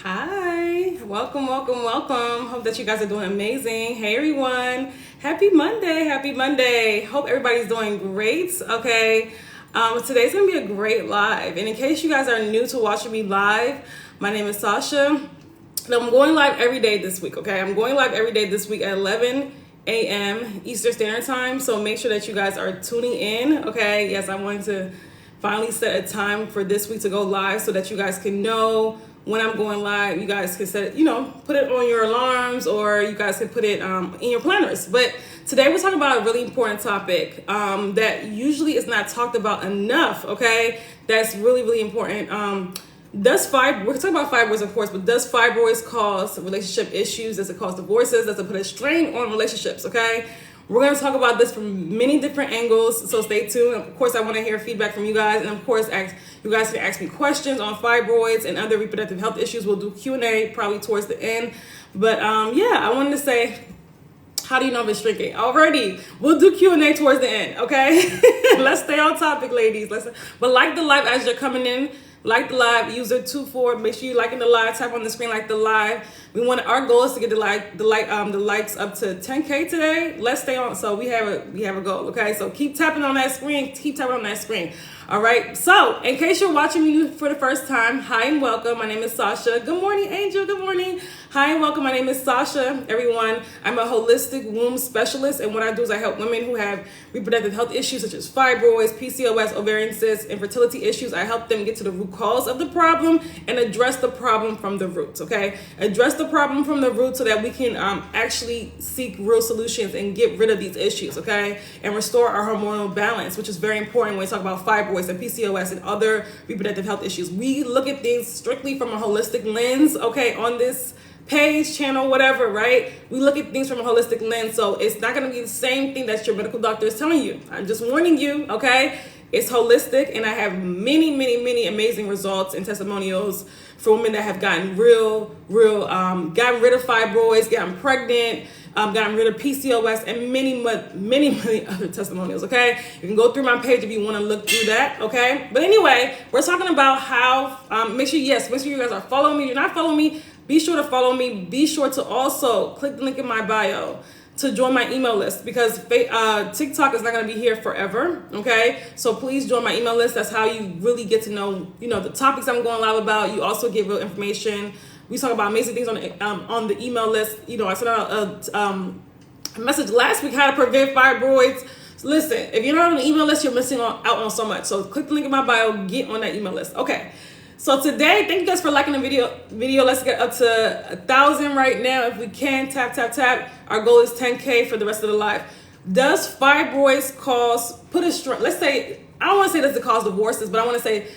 Hi, welcome. Hope that you guys are doing amazing. Hey everyone, happy Monday. Hope everybody's doing great. Okay, today's gonna be a great live. And in case you guys are new to watching me live, my name is Sasha. And I'm going live every day this week. Okay, I'm going live every day this week at 11 a.m. Eastern Standard Time. So make sure that you guys are tuning in. Okay, yes, I wanted to finally set a time for this week to go live so that you guys can know when I'm going live. You guys can set it, put it on your alarms, or you guys can put it in your planners. But today we're talking about a really important topic that usually is not talked about enough. Okay, that's really important. We're talking about fibroids, of course, but does fibroids cause relationship issues? Does it cause divorces? Does it put a strain on relationships? Okay, we're going to talk about this from many different angles, so stay tuned. Of course, I want to hear feedback from you guys, and of course, you guys can ask me questions on fibroids and other reproductive health issues. We'll do Q&A probably towards the end, but I wanted to say, how do you know if it's shrinking? Already, we'll do Q&A towards the end, okay? Let's stay on topic, ladies. But like the live as you're coming in. Like the live, user 24. Make sure you liking the live. Type on the screen like the live. Our goal is to get the likes up to 10K today. Let's stay on. So we have a goal. Okay. So keep tapping on that screen. All right. So in case you're watching me for the first time, hi and welcome. My name is Sasha. Good morning, Angel. Good morning. Hi and welcome. My name is Sasha. Everyone, I'm a holistic womb specialist, and what I do is I help women who have reproductive health issues such as fibroids, PCOS, ovarian cysts, infertility issues. I help them get to the root cause of the problem and address the problem from the roots. Okay, address the problem from the root so that we can actually seek real solutions and get rid of these issues. Okay, and restore our hormonal balance, which is very important when we talk about fibroids and PCOS and other reproductive health issues. We look at things strictly from a holistic lens. Okay, on this page, channel, whatever, right? We look at things from a holistic lens, so it's not going to be the same thing that your medical doctor is telling you. I'm just warning you, okay? It's holistic, and I have many amazing results and testimonials for women that have gotten gotten rid of fibroids, gotten pregnant, gotten rid of PCOS, and many other testimonials, okay? You can go through my page if you want to look through that, okay? But anyway, we're talking about how, make sure you guys are following me. If you're not following me, be sure to follow me. Be sure to also click the link in my bio to join my email list, because TikTok is not going to be here forever, okay? So please join my email list. That's how you really get to know, the topics I'm going live about. You also get real information. We talk about amazing things on the email list. I sent out a message last week, how to prevent fibroids. So listen, if you're not on the email list, you're missing out on so much. So click the link in my bio, get on that email list. Okay. So today, thank you guys for liking the video. Let's get up to 1,000 right now. If we can, tap. Our goal is 10K for the rest of the live. Does fibroids let's say, I don't want to say does it cause divorces, but I want to say,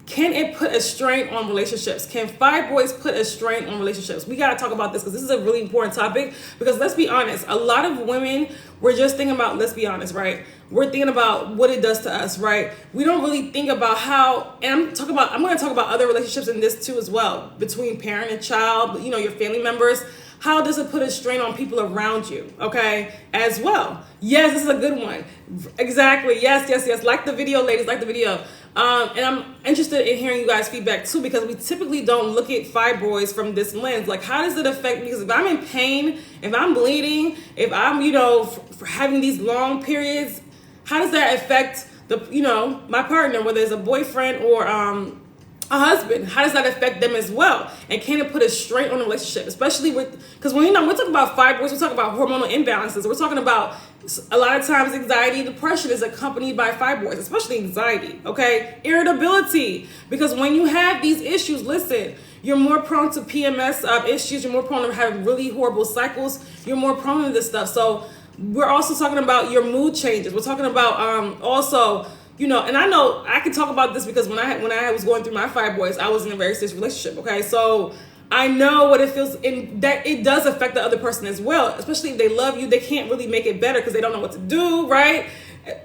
can it put a strain on relationships? Can fibroids put a strain on relationships? We got to talk about this because this is a really important topic. Because let's be honest, a lot of women, we're just thinking about, let's be honest, right? We're thinking about what it does to us, right? We don't really think about how, and I'm going to talk about other relationships in this too as well, between parent and child, your family members. How does it put a strain on people around you, okay, as well? Yes, this is a good one. Exactly, yes. Like the video, ladies, like the video. And I'm interested in hearing you guys' feedback too, because we typically don't look at fibroids from this lens. Like, how does it affect me? Because if I'm in pain, if I'm bleeding, if I'm, for having these long periods, how does that affect my partner, whether it's a boyfriend or a husband? How does that affect them as well? And can it put a strain on the relationship? Especially because when we're talking about fibroids, we're talking about hormonal imbalances. We're talking about a lot of times anxiety and depression is accompanied by fibroids, especially anxiety, okay? Irritability, because when you have these issues, listen, you're more prone to PMS issues. You're more prone to having really horrible cycles. You're more prone to this stuff. So we're also talking about your mood changes. We're talking about also, and I know I can talk about this because when I was going through my fibroids, I was in a very serious relationship, okay? So I know what it feels, and that it does affect the other person as well, especially if they love you. They can't really make it better because they don't know what to do, right?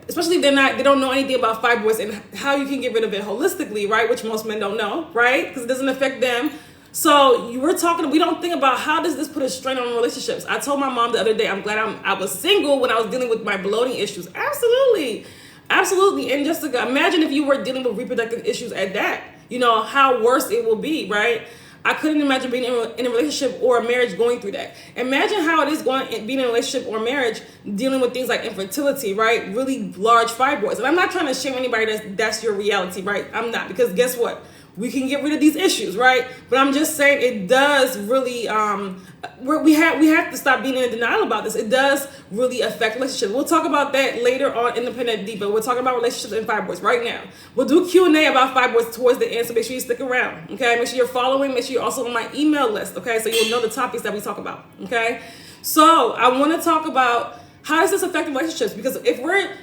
Especially if they don't know anything about fibroids and how you can get rid of it holistically, right? Which most men don't know, right? Because it doesn't affect them. So we don't think about how does this put a strain on relationships. I told my mom the other day, I'm glad I was single when I was dealing with my bloating issues. Absolutely. And Jessica, imagine if you were dealing with reproductive issues at that, how worse it will be, right? I couldn't imagine being in a relationship or a marriage going through that. Imagine how it is being in a relationship or marriage dealing with things like infertility, right? Really large fibroids. And I'm not trying to shame anybody that's your reality, right? I'm not, because guess what? We can get rid of these issues, right? But I'm just saying it does really, we have to stop being in denial about this. It does really affect relationships. We'll talk about that later on Independent Diva. We're talking about relationships and fibroids right now. We'll do Q&A about fibroids towards the end, so make sure you stick around, okay? Make sure you're following. Make sure you're also on my email list, okay? So you'll know the topics that we talk about, okay? So I want to talk about how does this affect relationships? Because if we're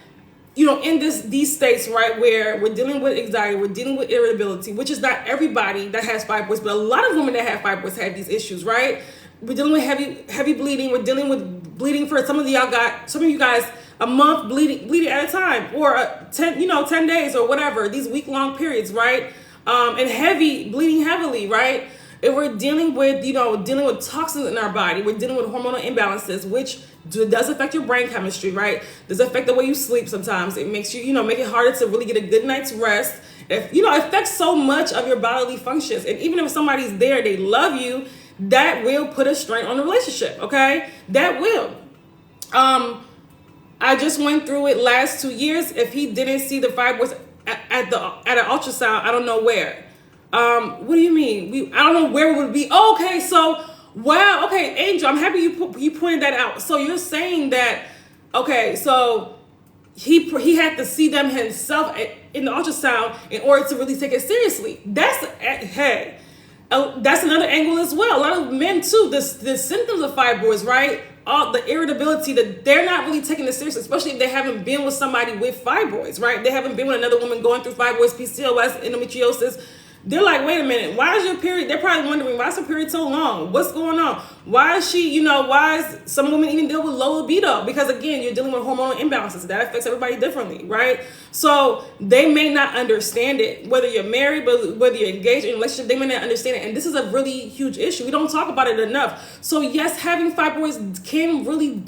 in these states, right, where we're dealing with anxiety, we're dealing with irritability, which is not everybody that has fibroids, but a lot of women that have fibroids have these issues, right? We're dealing with heavy bleeding. We're dealing with bleeding for some of you guys a month bleeding at a time, or 10 days or whatever, these week-long periods, right? And bleeding heavily, right? If we're dealing with toxins in our body, we're dealing with hormonal imbalances, which does affect your brain chemistry, right? Does affect the way you sleep sometimes. It makes you, make it harder to really get a good night's rest. It affects so much of your bodily functions. And even if somebody's there, they love you, that will put a strain on the relationship, okay? That will. I just went through it last 2 years. If he didn't see the fibroids at an ultrasound, I don't know where. What do you mean? I don't know where it would be. Oh, okay, so wow. Okay, Angel, I'm happy you pointed that out. So you're saying that, okay, so he had to see them himself in the ultrasound in order to really take it seriously. That's another angle as well. A lot of men too, the symptoms of fibroids, right? All the irritability, that they're not really taking this seriously, especially if they haven't been with somebody with fibroids, right? They haven't been with another woman going through fibroids, PCOS, endometriosis. They're like, wait a minute, why is your period? They're probably wondering, why is her period so long? What's going on? Why is she, why is some women even deal with low libido? Because again, you're dealing with hormonal imbalances. That affects everybody differently, right? So they may not understand it, whether you're married, but whether you're engaged in a relationship, they may not understand it. And this is a really huge issue. We don't talk about it enough. So yes, having fibroids can really,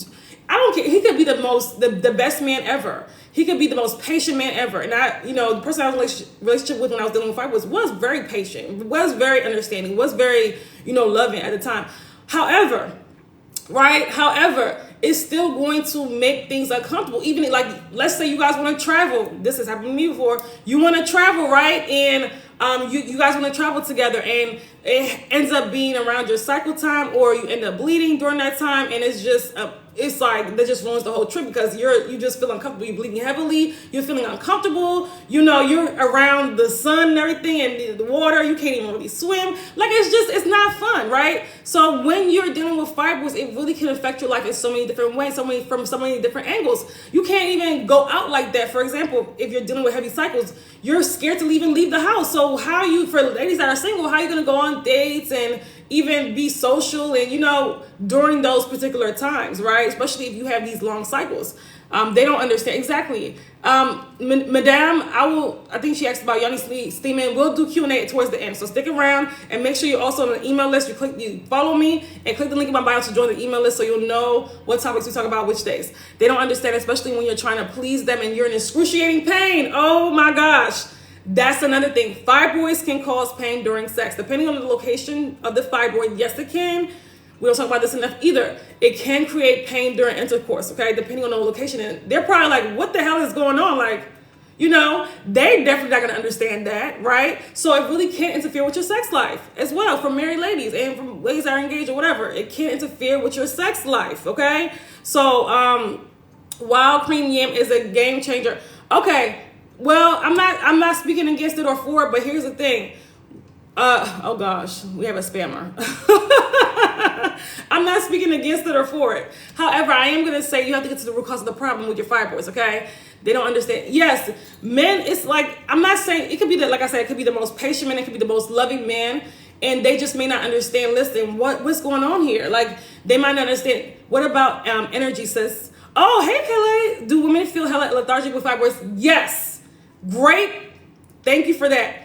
I don't care. He could be the best man ever. He could be the most patient man ever. And the person I was in a relationship with when I was dealing with fibroids was very patient, was very understanding, was very, loving at the time. However, it's still going to make things uncomfortable. Even like, let's say you guys want to travel. This has happened to me before. You want to travel, right? And you guys want to travel together, and it ends up being around your cycle time, or you end up bleeding during that time, and it's just it's like that just ruins the whole trip, because you just feel uncomfortable. You're bleeding heavily. You're feeling uncomfortable. You're around the sun and everything, and the water. You can't even really swim. Like it's not fun, right? So when you're dealing with fibroids, it really can affect your life in so many different ways, from so many different angles. You can't even go out like that. For example, if you're dealing with heavy cycles, you're scared to even leave the house. So for ladies that are single, how are you going to go on dates and even be social and, during those particular times, right? Especially if you have these long cycles. They don't understand. Exactly. Madame, I think she asked about yoni steaming. We'll do Q&A towards the end. So stick around and make sure you're also on the email list. You follow me and click the link in my bio to join the email list, so you'll know what topics we talk about which days. They don't understand, especially when you're trying to please them and you're in excruciating pain. Oh my gosh. That's another thing. Fibroids can cause pain during sex. Depending on the location of the fibroid, yes, it can. We don't talk about this enough either. It can create pain during intercourse, okay, depending on the location. And they're probably like, what the hell is going on? Like, they definitely not going to understand that, right? So it really can't interfere with your sex life as well, for married ladies and from ladies that are engaged or whatever. It can't interfere with your sex life, okay? So wild cream yam is a game changer. Okay. Well, I'm not speaking against it or for it, but here's the thing. Oh gosh, we have a spammer. I'm not speaking against it or for it. However, I am going to say you have to get to the root cause of the problem with your fibroids, okay? They don't understand. Yes, men, it's like, I'm not saying, it could be like I said, it could be the most patient man, it could be the most loving man, and they just may not understand, listen, what's going on here? Like, they might not understand. What about energy, sis? Oh, hey, Kelly. Do women feel hella lethargic with fibroids? Yes. Great. Thank you for that.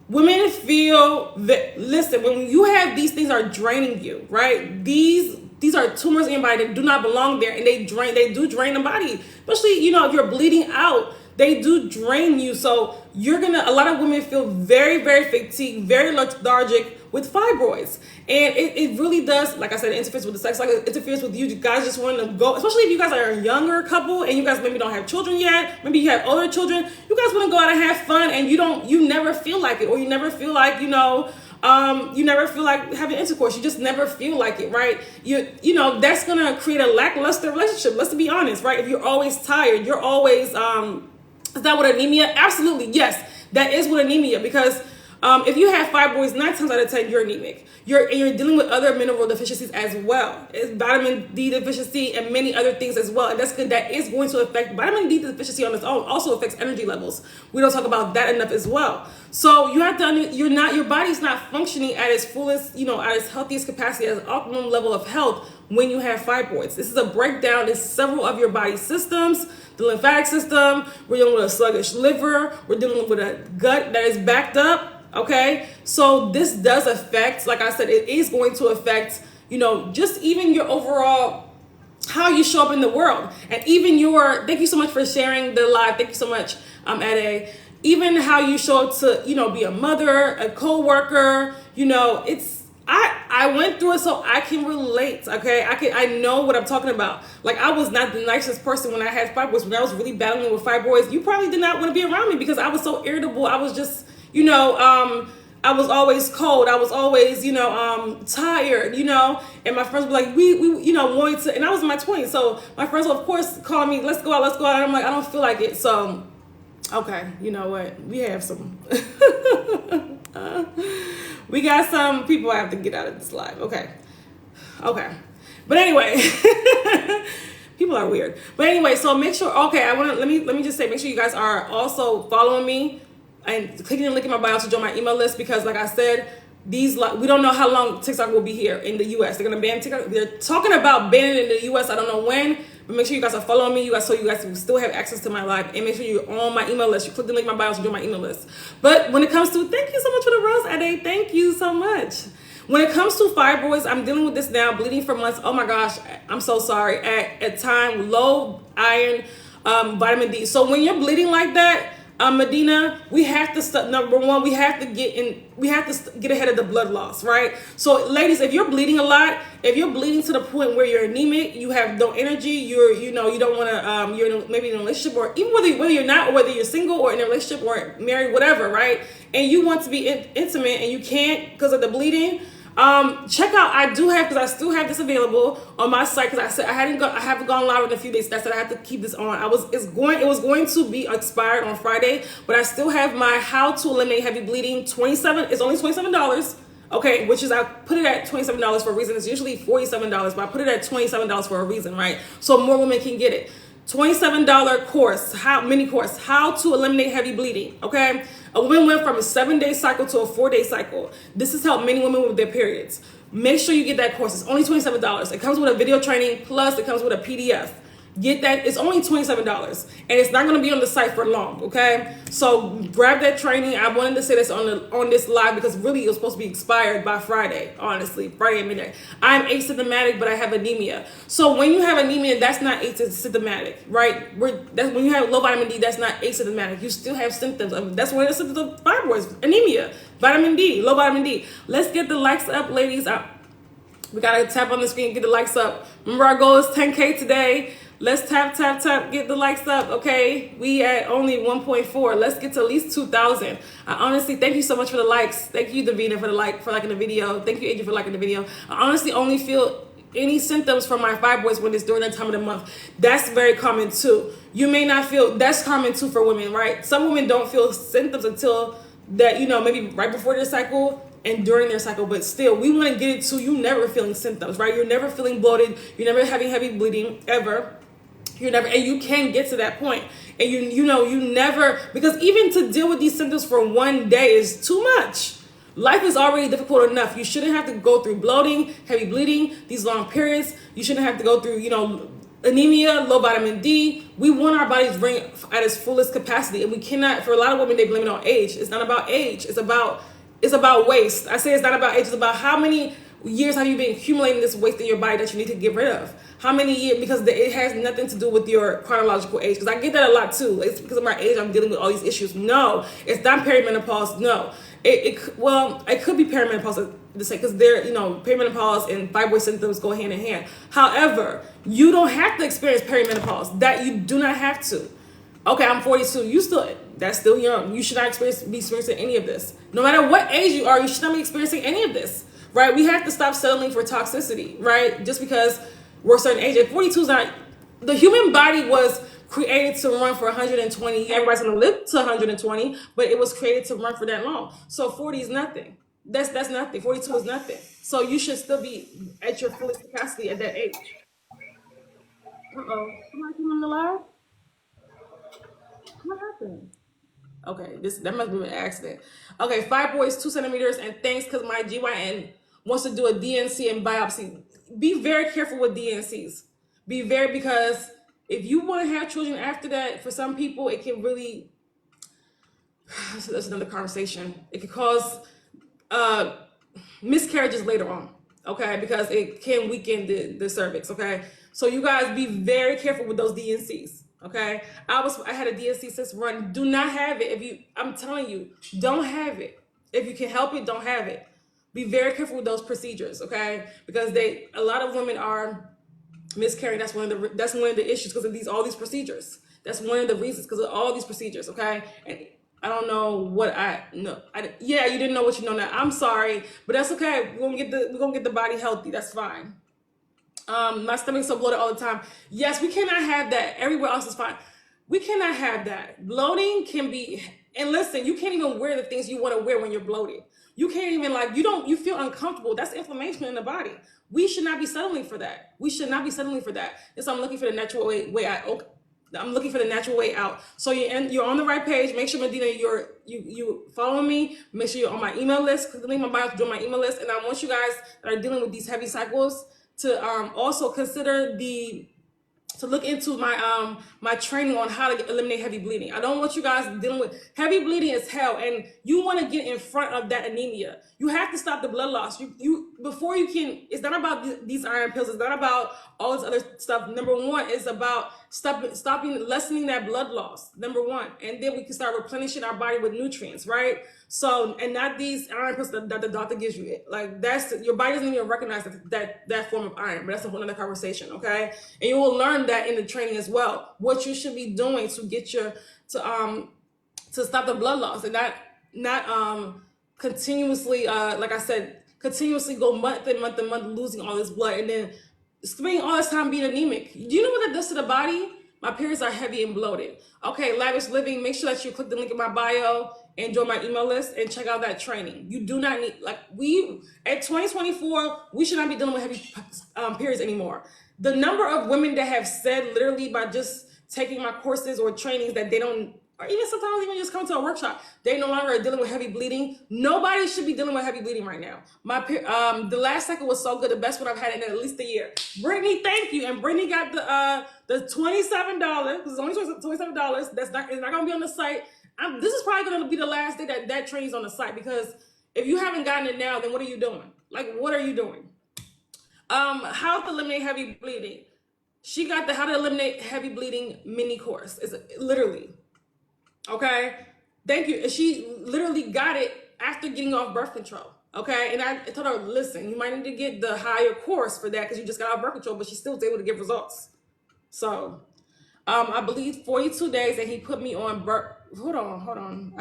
Women feel that, listen, when you have these things are draining you, right? These are tumors in your body that do not belong there, and they do drain the body. Especially, if you're bleeding out, they do drain you. So a lot of women feel very, very fatigued, very lethargic with fibroids. And it really does, like I said, it interferes with the sex, like it interferes with you guys just wanting to go, especially if you guys are a younger couple and you guys maybe don't have children yet, maybe you have older children, you guys want to go out and have fun and you never feel like it, or you never feel like, you never feel like having intercourse. You just never feel like it, right? You know, that's gonna create a lackluster relationship. Let's be honest, right? If you're always tired, you're always, is that what anemia? Absolutely, yes. That is what anemia, because if you have fibroids, 9 times out of 10, you're anemic. You're dealing with other mineral deficiencies as well. It's vitamin D deficiency and many other things as well. And that's good. That is going to affect vitamin D deficiency on its own. Also affects energy levels. We don't talk about that enough as well. So you have to, your body's not functioning at its fullest, at its healthiest capacity, at its optimum level of health when you have fibroids. This is a breakdown in several of your body systems. The lymphatic system, we're dealing with a sluggish liver, we're dealing with a gut that is backed up. Okay, so this does affect, like I said, it is going to affect, just even your overall, how you show up in the world. And even thank you so much for sharing the live. Thank you so much, Ade. Even how you show up to, be a mother, a co-worker, I went through it, so I can relate. Okay, I know what I'm talking about. Like, I was not the nicest person when I had fibroids. When I was really battling with fibroids, you probably did not want to be around me because I was so irritable. I was just, I was always cold. I was always, tired, and my friends were like, we wanted to, and I was in my 20s. So my friends will, of course, call me, let's go out. And I'm like, I don't feel like it. So, okay, you know what? We have some, we got some people I have to get out of this live. Okay. But anyway, people are weird. But anyway, so make sure, okay, let me just say, make sure you guys are also following me and clicking the link in my bio to join my email list, because like I said, we don't know how long TikTok will be here in the US. They're gonna ban TikTok. They're talking about banning it in the US. I don't know when, but make sure you guys are following me, so you guys will still have access to my live, and make sure you're on my email list. You click the link in my bio to join my email list. But when it comes to, thank you so much for the rose, Ade. Thank you so much. When it comes to fibroids, I'm dealing with this now, bleeding for months. Oh my gosh, I'm so sorry. At time, low iron, vitamin D. So when you're bleeding like that, Medina, we have to number one, we have to get ahead of the blood loss, right? So ladies, if you're bleeding a lot, if you're bleeding to the point where you're anemic, you have no energy, you don't want to, you're maybe in a relationship, or even whether you're not, or whether you're single or in a relationship or married, whatever, right? And you want to be intimate and you can't because of the bleeding. Check out, because I still have this available on my site, because I said I haven't gone live in a few days. That's I have to keep this on. It was going to be expired on Friday, but I still have my How to Eliminate Heavy Bleeding. It's only $27. Okay, which is, I put it at $27 for a reason. It's usually $47, but I put it at $27 for a reason, right? So more women can get it. $27 course, mini course, How to Eliminate Heavy Bleeding. Okay, a woman went from a 7-day cycle to a 4-day cycle. This has helped many women with their periods. Make sure you get that course. It's only $27. It comes with a video training, plus it comes with a PDF. Get that. It's only $27, and it's not going to be on the site for long. Okay, so grab that training. I wanted to say this on this live because really it was supposed to be expired by Friday. Honestly, Friday at midnight. I'm asymptomatic, but I have anemia. So when you have anemia, that's not asymptomatic, right? That's when you have low vitamin D. That's not asymptomatic. You still have symptoms. That's one of the symptoms of fibroids: anemia, vitamin D, low vitamin D. Let's get the likes up, ladies. We gotta tap on the screen and get the likes up. Remember, our goal is 10K today. Let's tap, get the likes up, okay? We at only 1.4. Let's get to at least 2,000. I honestly, thank you so much for the likes. Thank you, Davina, for liking the video. Thank you, Adrian, for liking the video. I honestly only feel any symptoms from my fibroids when it's during that time of the month. That's very common too. You may not feel, that's common too for women, right? Some women don't feel symptoms until that, maybe right before their cycle and during their cycle, but still, we want to get it to you never feeling symptoms, right? You're never feeling bloated. You're never having heavy bleeding, ever. And you can get to that point, and you never, because even to deal with these symptoms for one day is too much. Life is already difficult enough. You shouldn't have to go through bloating, heavy bleeding, these long periods. You shouldn't have to go through, anemia, low vitamin D. We want our bodies running at its fullest capacity, and we cannot. For a lot of women, they blame it on age. It's not about age. It's about waste. I say it's not about age. It's about how many years have you been accumulating this waste in your body that you need to get rid of. How many years? Because it has nothing to do with your chronological age. Because I get that a lot too. It's because of my age I'm dealing with all these issues. No, it's not perimenopause. No, it could be perimenopause. the same, because they're, perimenopause and fibroid symptoms go hand in hand. However, you don't have to experience perimenopause. That you do not have to. Okay, I'm 42. That's still young. You should not be experiencing any of this. No matter what age you are, you should not be experiencing any of this, right? We have to stop settling for toxicity, right? Just because we're a certain age. At 42 is not, the human body was created to run for 120. Everybody's gonna live to 120, but it was created to run for that long. So 40 is nothing. That's nothing. 42 is nothing. So you should still be at your fullest capacity at that age. Uh-oh. Somebody came on the live? What happened? Okay, that must be an accident. Okay, fibroids 2 centimeters, and thanks because my GYN wants to do a DNC and biopsy. Be very careful with DNCs. Because if you want to have children after that, for some people it can really so that's another conversation. It could cause uh, miscarriages later on, okay? Because it can weaken the cervix, okay? So you guys be very careful with those DNCs, okay? I had a DNC cyst run. Do not have it. I'm telling you, don't have it. If you can help it, don't have it. Be very careful with those procedures, okay? Because a lot of women are miscarrying. That's one of the issues because of all these procedures. That's one of the reasons because of all these procedures, okay? And I don't know what yeah, you didn't know what you know now. I'm sorry, but that's okay. We're gonna get the body healthy. That's fine. My stomach's so bloated all the time. Yes, we cannot have that. Everywhere else is fine. We cannot have that. Bloating can be, and listen, you can't even wear the things you want to wear when you're bloated. You can't even you feel uncomfortable. That's inflammation in the body. We should not be settling for that. We should not be settling for that. And so I'm looking for the natural way out. Okay. I'm looking for the natural way out. So you're on the right page. Make sure, Medina, you follow me. Make sure you're on my email list. Click the link in my bio to join my email list. And I want you guys that are dealing with these heavy cycles to also consider to look into my training on how to eliminate heavy bleeding. I don't want you guys dealing with heavy bleeding is hell, and you want to get in front of that anemia. You have to stop the blood loss. You before you can. It's not about these iron pills. It's not about all this other stuff. Number one is about lessening that blood loss. Number one, and then we can start replenishing our body with nutrients, right? So, and not these iron pills that the doctor gives you. Like your body doesn't even recognize that form of iron. But that's a whole other conversation, okay? And you will learn that in the training as well. What you should be doing to get to stop the blood loss and not continuously like I said, continuously go month and month and month losing all this blood and then spending all this time being anemic. Do you know what that does to the body? My periods are heavy and bloated. Okay, Lavish Living, make sure that you click the link in my bio and join my email list and check out that training. You do not need, at 2024, we should not be dealing with heavy periods anymore. The number of women that have said literally by just taking my courses or trainings that they don't, or even sometimes even just come to a workshop, they no longer are dealing with heavy bleeding. Nobody should be dealing with heavy bleeding right now. The last cycle was so good, the best one I've had in at least a year. Brittany, thank you. And Brittany got the $27. It's only $27. It's not gonna be on the site. This is probably gonna be the last day that training's on the site, because if you haven't gotten it now, then what are you doing? What are you doing? How to eliminate heavy bleeding. She got the How to Eliminate Heavy Bleeding mini course. It's literally. Okay, thank you. And she literally got it after getting off birth control. Okay, and I told her, listen, you might need to get the higher course for that because you just got off birth control, but she still was able to get results. So, I believe 42 days that he put me on birth. Hold on.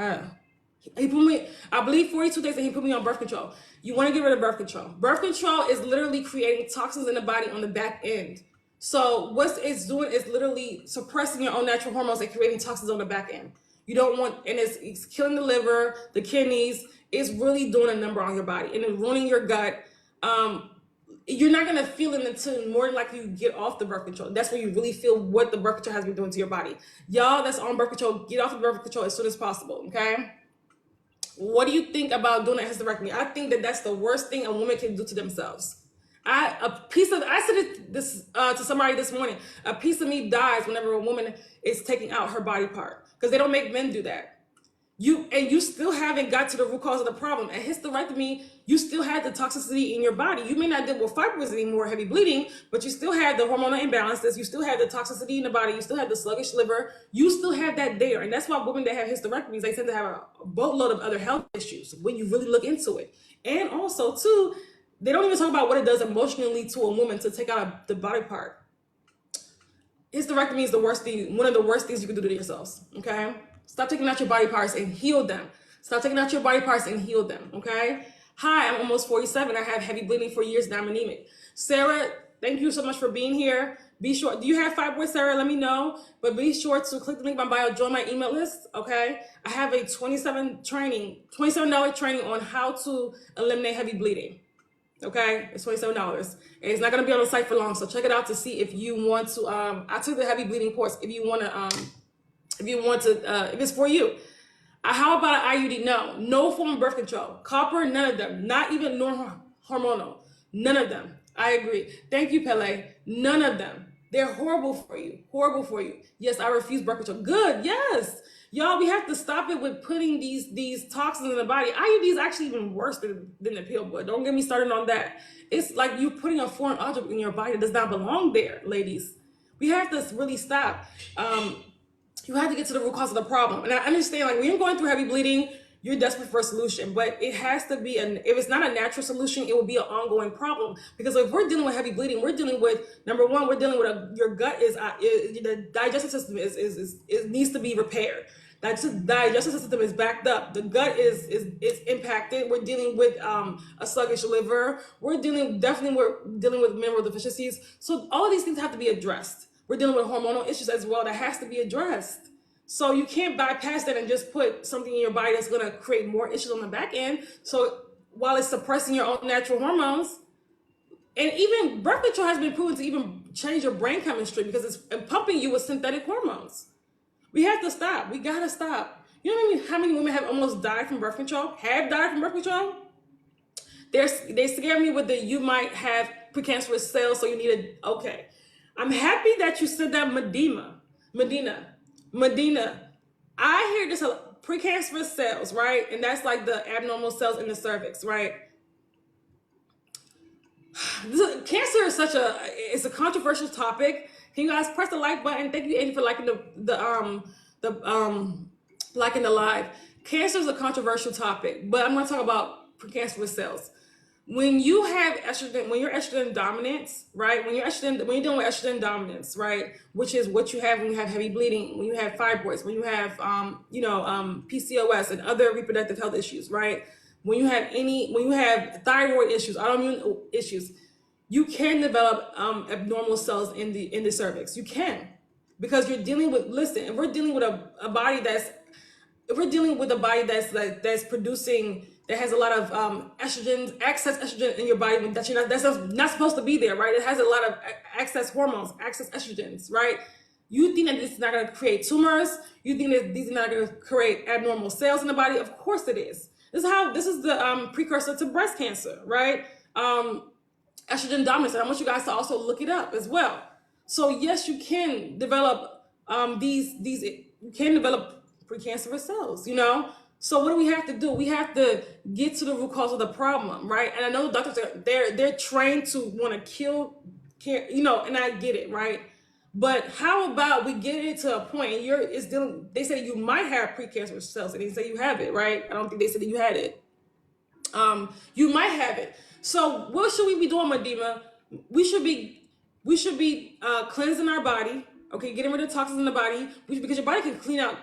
I believe 42 days that he put me on birth control. You want to get rid of birth control. Birth control is literally creating toxins in the body on the back end. So what it's doing is literally suppressing your own natural hormones and creating toxins on the back end. You don't want, and it's killing the liver, the kidneys. It's really doing a number on your body and it's ruining your gut. You're not gonna feel it until more than likely you get off the birth control. That's when you really feel what the birth control has been doing to your body. Y'all that's on birth control, get off of birth control as soon as possible, okay? What do you think about doing a hysterectomy? I think that's the worst thing a woman can do to themselves. I said this to somebody this morning. A piece of me dies whenever a woman is taking out her body part, because they don't make men do that. You still haven't got to the root cause of the problem. A hysterectomy, you still had the toxicity in your body. You may not deal with fibroids anymore, heavy bleeding, but you still had the hormonal imbalances. You still had the toxicity in the body. You still had the sluggish liver. You still have that there, and that's why women that have hysterectomies, they tend to have a boatload of other health issues when you really look into it. And also, too, they don't even talk about what it does emotionally to a woman to take out the body part. Hysterectomy is the worst thing, one of the worst things you can do to yourselves. Okay, stop taking out your body parts and heal them. Stop taking out your body parts and heal them. Okay. Hi, I'm almost 47. I have heavy bleeding for years now. I'm anemic. Sarah, thank you so much for being here. Be sure. Do you have fibroids, Sarah? Let me know. But be sure to click the link in my bio. Join my email list. Okay. I have a $27 training on how to eliminate heavy bleeding. Okay, it's $27, and it's not going to be on the site for long. So check it out to see if you want to. I took the heavy bleeding course. If you want to, if it's for you. How about an IUD? No form of birth control. Copper, none of them. Not even hormonal. None of them. I agree. Thank you, Pele. None of them. They're horrible for you. Horrible for you. Yes, I refuse birth control. Good. Yes. Y'all, we have to stop it with putting these toxins in the body. IUD is actually even worse than the pill, but don't get me started on that. It's like you putting a foreign object in your body that does not belong there, ladies. We have to really stop. You have to get to the root cause of the problem. And I understand, like, when you're going through heavy bleeding, you're desperate for a solution, but it has to be if it's not a natural solution, it will be an ongoing problem. Because if we're dealing with heavy bleeding, we're dealing with, number one, we're dealing with your gut the digestive system needs to be repaired. That digestive system is backed up. The gut is impacted. We're dealing with a sluggish liver. We're dealing with mineral deficiencies. So all of these things have to be addressed. We're dealing with hormonal issues as well that has to be addressed. So you can't bypass that and just put something in your body that's going to create more issues on the back end. So while it's suppressing your own natural hormones, and even birth control has been proven to even change your brain chemistry because it's pumping you with synthetic hormones. We have to stop. We got to stop. You know how many women have almost died from birth control? Have died from birth control? They scare me with the you might have precancerous cells, so you need a, okay. I'm happy that you said that, Medina. I hear this precancerous cells, right? And that's like the abnormal cells in the cervix, right? Cancer is it's a controversial topic. Can you guys press the like button? Thank you, Andy, for liking liking the live. Cancer is a controversial topic, but I'm going to talk about precancerous cells. When you have estrogen, when you're estrogen dominant, right? When you're dealing with estrogen dominance, right? Which is what you have when you have heavy bleeding, when you have fibroids, when you have PCOS and other reproductive health issues, right? When you have thyroid issues, autoimmune issues, you can develop abnormal cells in the cervix. You can, because you're dealing with. Listen, if we're dealing with a body that's producing, that has a lot of estrogen, excess estrogen in your body that's not supposed to be there, right? It has a lot of excess hormones, excess estrogens, right? You think that this is not going to create tumors? You think that these are not going to create abnormal cells in the body? Of course it is. This is the precursor to breast cancer, right? Estrogen dominance. And I want you guys to also look it up as well. So yes, you can develop you can develop precancerous cells, So what do we have to do? We have to get to the root cause of the problem, right? And I know doctors they're trained to want to kill, and I get it, right? But how about we get it to a point and they say you might have precancerous cells, and they say you have it, right? I don't think they said that you had it. You might have it. So what should we be doing, Medina? We should be cleansing our body, okay, getting rid of toxins in the body, because your body can clean out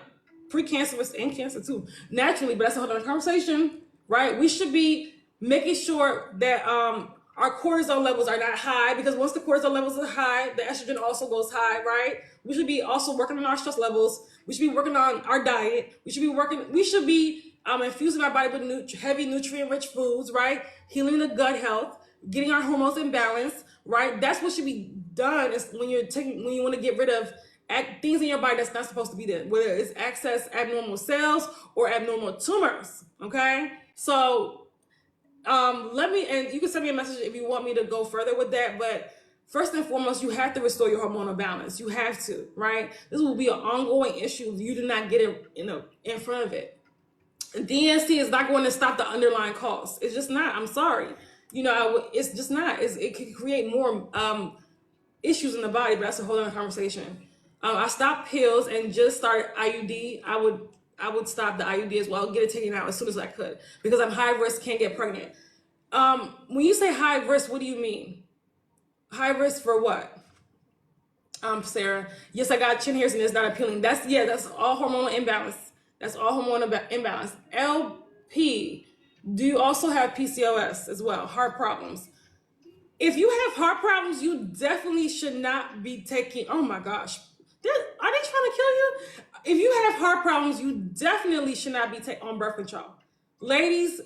precancerous and cancer too naturally, but that's a whole other conversation, right? We should be making sure that our cortisol levels are not high, because once the cortisol levels are high, the estrogen also goes high, right? We should be also working on our stress levels. We should be working on our diet. We should be infusing our body with heavy nutrient-rich foods, right? Healing the gut health, getting our hormones in balance, right? That's what should be done when you want to get rid of things in your body that's not supposed to be there, whether it's excess abnormal cells or abnormal tumors. Okay, so and you can send me a message if you want me to go further with that. But first and foremost, you have to restore your hormonal balance. You have to, right? This will be an ongoing issue. You do not get it in front of it. DNC is not going to stop the underlying cause. It's just not. I'm sorry. It's just not. It could create more issues in the body, but that's a whole other conversation. I stopped pills and just started IUD. I would stop the IUD as well, get it taken out as soon as I could because I'm high risk, can't get pregnant. When you say high risk, what do you mean? High risk for what? Sarah, yes, I got chin hairs and it's not appealing. That's all hormonal imbalance. That's all hormonal imbalance. LP, do you also have PCOS as well? Heart problems. If you have heart problems, you definitely should not be taking. Oh my gosh, are they trying to kill you? If you have heart problems, you definitely should not be on birth control. Ladies,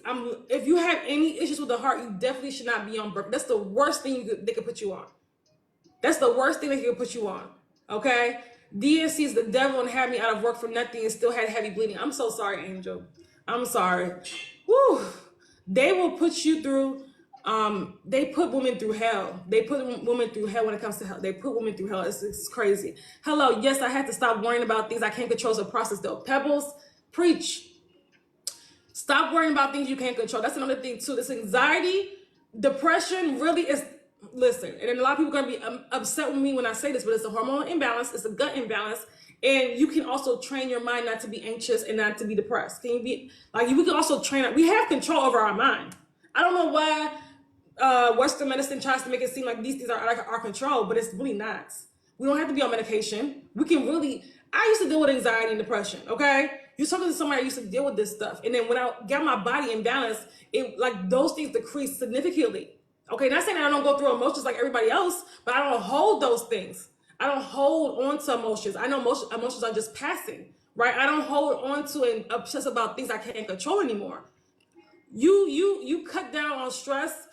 if you have any issues with the heart, you definitely should not be on birth. That's the worst thing they could put you on. That's the worst thing they could put you on. Okay? DNC is the devil and had me out of work for nothing and still had heavy bleeding. I'm so sorry, Angel. I'm sorry. Woo. They will put you through. They put women through hell. They put women through hell when it comes to hell. They put women through hell. It's crazy. Hello, yes, I had to stop worrying about things I can't control. The process though. Pebbles, preach. Stop worrying about things you can't control. That's another thing too. This anxiety, depression really is. Listen, and then a lot of people are going to be upset with me when I say this, but it's a hormonal imbalance. It's a gut imbalance. And you can also train your mind not to be anxious and not to be depressed. Can you be like, we can also train it. We have control over our mind. I don't know why Western medicine tries to make it seem like these things are out of our control, but it's really not. We don't have to be on medication. We can really, I used to deal with anxiety and depression, okay? You're talking to somebody that used to deal with this stuff. And then when I got my body in balance, it like those things decreased significantly. Okay, not saying that I don't go through emotions like everybody else, but I don't hold those things. I don't hold on to emotions. I know emotions are just passing, right? I don't hold on to and obsess about things I can't control anymore. You cut down on stress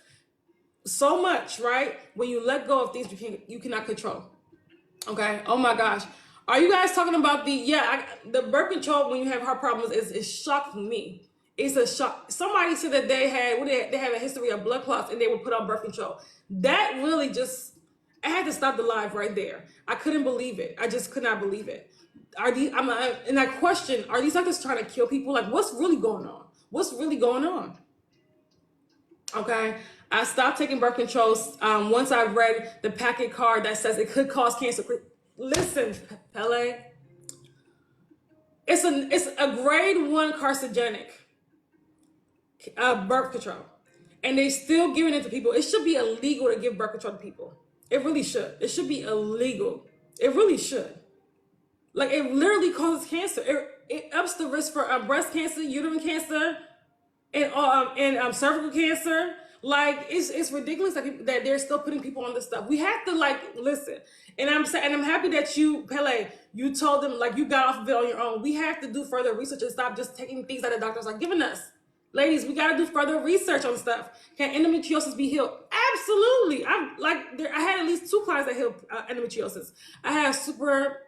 so much, right? When you let go of things you cannot control. Okay. Oh my gosh. Are you guys talking about the birth control when you have heart problems is shocking me. It's a shock. Somebody said that they have a history of blood clots and they were put on birth control. That really I had to stop the live right there. I couldn't believe it. I just could not believe it. And I question, are these doctors trying to kill people? Like, what's really going on? What's really going on? Okay. I stopped taking birth controls once I read the packet card that says it could cause cancer. Listen, Pele, it's a grade 1 carcinogenic birth control, and they still giving it to people. It should be illegal to give birth control to people. It really should. It should be illegal. It really should. Like, it literally causes cancer. It ups the risk for breast cancer, uterine cancer, and cervical cancer. Like, it's ridiculous that they're still putting people on this stuff. We have to listen. And I'm happy that you, Pele, you told them, like, you got off of it on your own. We have to do further research and stop just taking things that the doctors are giving us. Ladies, we got to do further research on stuff. Can endometriosis be healed? Absolutely. I had at least 2 clients that healed endometriosis. I have super.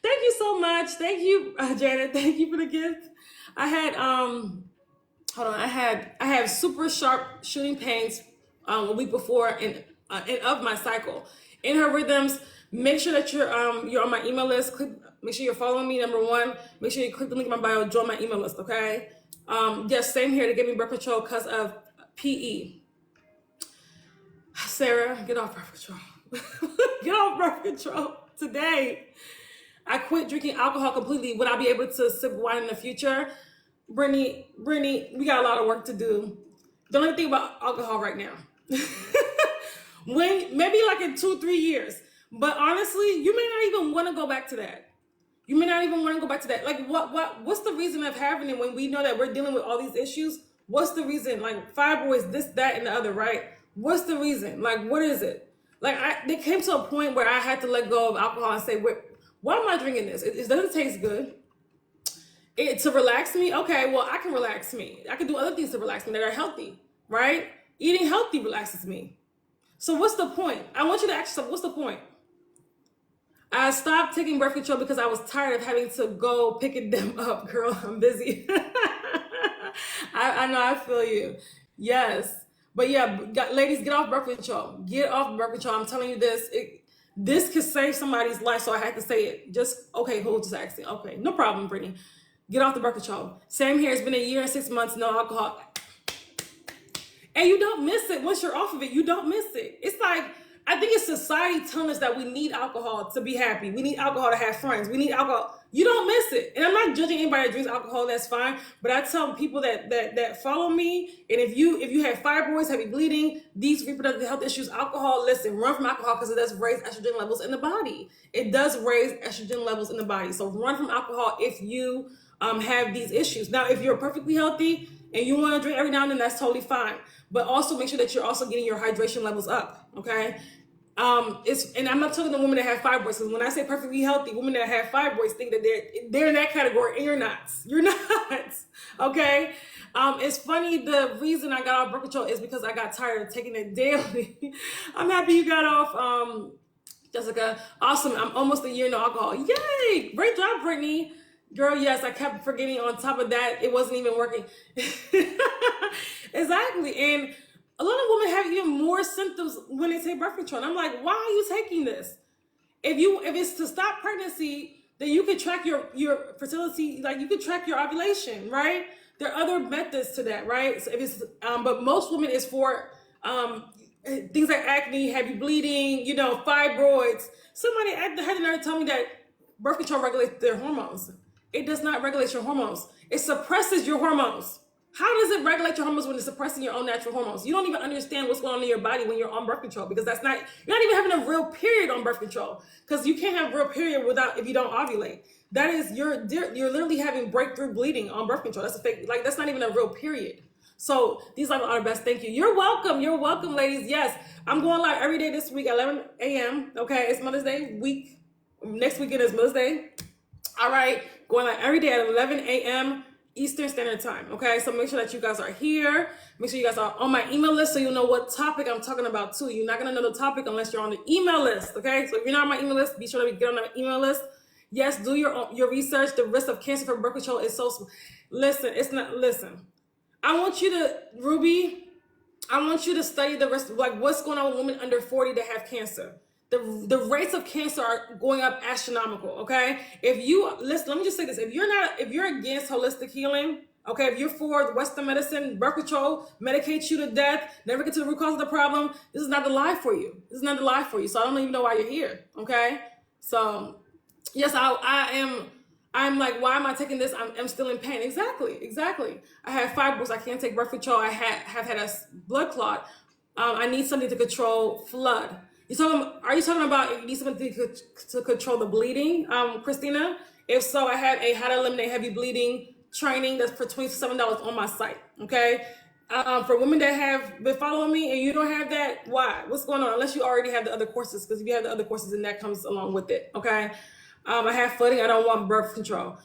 Thank you so much. Thank you, Janet. Thank you for the gift. I had hold on. I have super sharp shooting pains a week before and of my cycle. In her rhythms, make sure that you're on my email list. Make sure you're following me. Number 1, make sure you click the link in my bio. Join my email list. Okay. Yes, same here. To give me birth control because of PE. Sarah, get off birth control. Get off birth control today. I quit drinking alcohol completely. Would I be able to sip wine in the future? Brittany, we got a lot of work to do. Don't even think about alcohol right now. Maybe like in 2-3 years. But honestly, you may not even want to go back to that. You may not even want to go back to that. Like, what's the reason of having it when we know that we're dealing with all these issues? What's the reason? Like, fibroids, this, that, and the other, right? What's the reason? Like, what is it? Like, they came to a point where I had to let go of alcohol and say, why am I drinking this? It doesn't taste good. To relax me? Okay, well, I can relax me. I can do other things to relax me that are healthy, right? Eating healthy relaxes me. So what's the point? I want you to ask yourself, what's the point? I stopped taking birth control because I was tired of having to go picking them up, girl. I'm busy. I know, I feel you. Yes. But yeah, ladies, get off birth control. Get off birth control. I'm telling you this. This could save somebody's life, so I had to say it. Okay, hold just asking. Okay, no problem, Brittany. Get off the birth control. Same here. It's been a year and 6 months, no alcohol. And you don't miss it. Once you're off of it, you don't miss it. It's like, I think it's society telling us that we need alcohol to be happy. We need alcohol to have friends. We need alcohol. You don't miss it. And I'm not judging anybody that drinks alcohol, that's fine. But I tell people that follow me, and if you have fibroids, heavy bleeding, these reproductive health issues, alcohol, listen, run from alcohol because it does raise estrogen levels in the body. It does raise estrogen levels in the body. So run from alcohol if you have these issues. Now, if you're perfectly healthy and you want to drink every now and then, that's totally fine. But also make sure that you're also getting your hydration levels up, okay? And I'm not talking to women that have fibroids, because when I say perfectly healthy, women that have fibroids think that they're in that category, and you're not. You're not, okay? It's funny, the reason I got off birth control is because I got tired of taking it daily. I'm happy you got off, Jessica. Awesome. I'm almost a year no alcohol. Yay! Great job, Brittany. Girl, yes, I kept forgetting on top of that, it wasn't even working. Exactly. And a lot of women have even more symptoms when they take birth control. And I'm like, why are you taking this? If it's to stop pregnancy, then you can track your fertility, like you can track your ovulation, right? There are other methods to that, right? So if it's but most women is for things like acne, heavy bleeding, fibroids. Somebody had the nerve to tell me that birth control regulates their hormones. It does not regulate your hormones. It suppresses your hormones. How does it regulate your hormones when it's suppressing your own natural hormones? You don't even understand what's going on in your body when you're on birth control, because you're not even having a real period on birth control, because you can't have a real period if you don't ovulate. That is, you're literally having breakthrough bleeding on birth control. That's a fake, like that's not even a real period. So these are the best. Thank you. You're welcome. You're welcome, ladies. Yes, I'm going live every day this week at 11 a.m. Okay, it's Mother's Day week. Next weekend is Mother's Day. All right, going live every day at 11 a.m. Eastern Standard Time. Okay, so make sure that you guys are here. Make sure you guys are on my email list so you'll know what topic I'm talking about too. You're not gonna know the topic unless you're on the email list. Okay, so if you're not on my email list, be sure to get on the email list. Yes, do your research. The risk of cancer for birth control is so small. Listen. I want you to, Ruby, I want you to study the risk, like what's going on with women under 40 that have cancer. The rates of cancer are going up astronomical, okay? Listen, let me just say this. If you're against holistic healing, okay, if you're for Western medicine, birth control, medicate you to death, never get to the root cause of the problem, this is not the life for you. This is not the life for you. So I don't even know why you're here, okay? So, yes, I'm like, why am I taking this? I'm still in pain. Exactly. I have fibroids. I can't take birth control. I have had a blood clot. I need something to control flood. Are you talking about if you need something to control the bleeding, Christina? If so, I have a how to eliminate heavy bleeding training that's for $27 on my site. Okay. For women that have been following me and you don't have that, why? What's going on? Unless you already have the other courses, because if you have the other courses, then that comes along with it. Okay. I have flooding. I don't want birth control.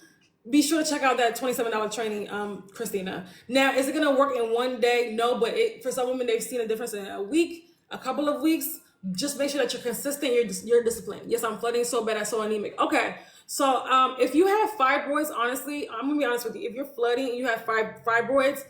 Be sure to check out that $27 training, Christina. Now, is it going to work in one day? No, but for some women, they've seen a difference in a week, a couple of weeks. Just make sure that you're consistent, you're disciplined. Yes, I'm flooding so bad, I'm so anemic. Okay, so if you have fibroids, honestly, I'm going to be honest with you. If you're flooding and you have fibroids,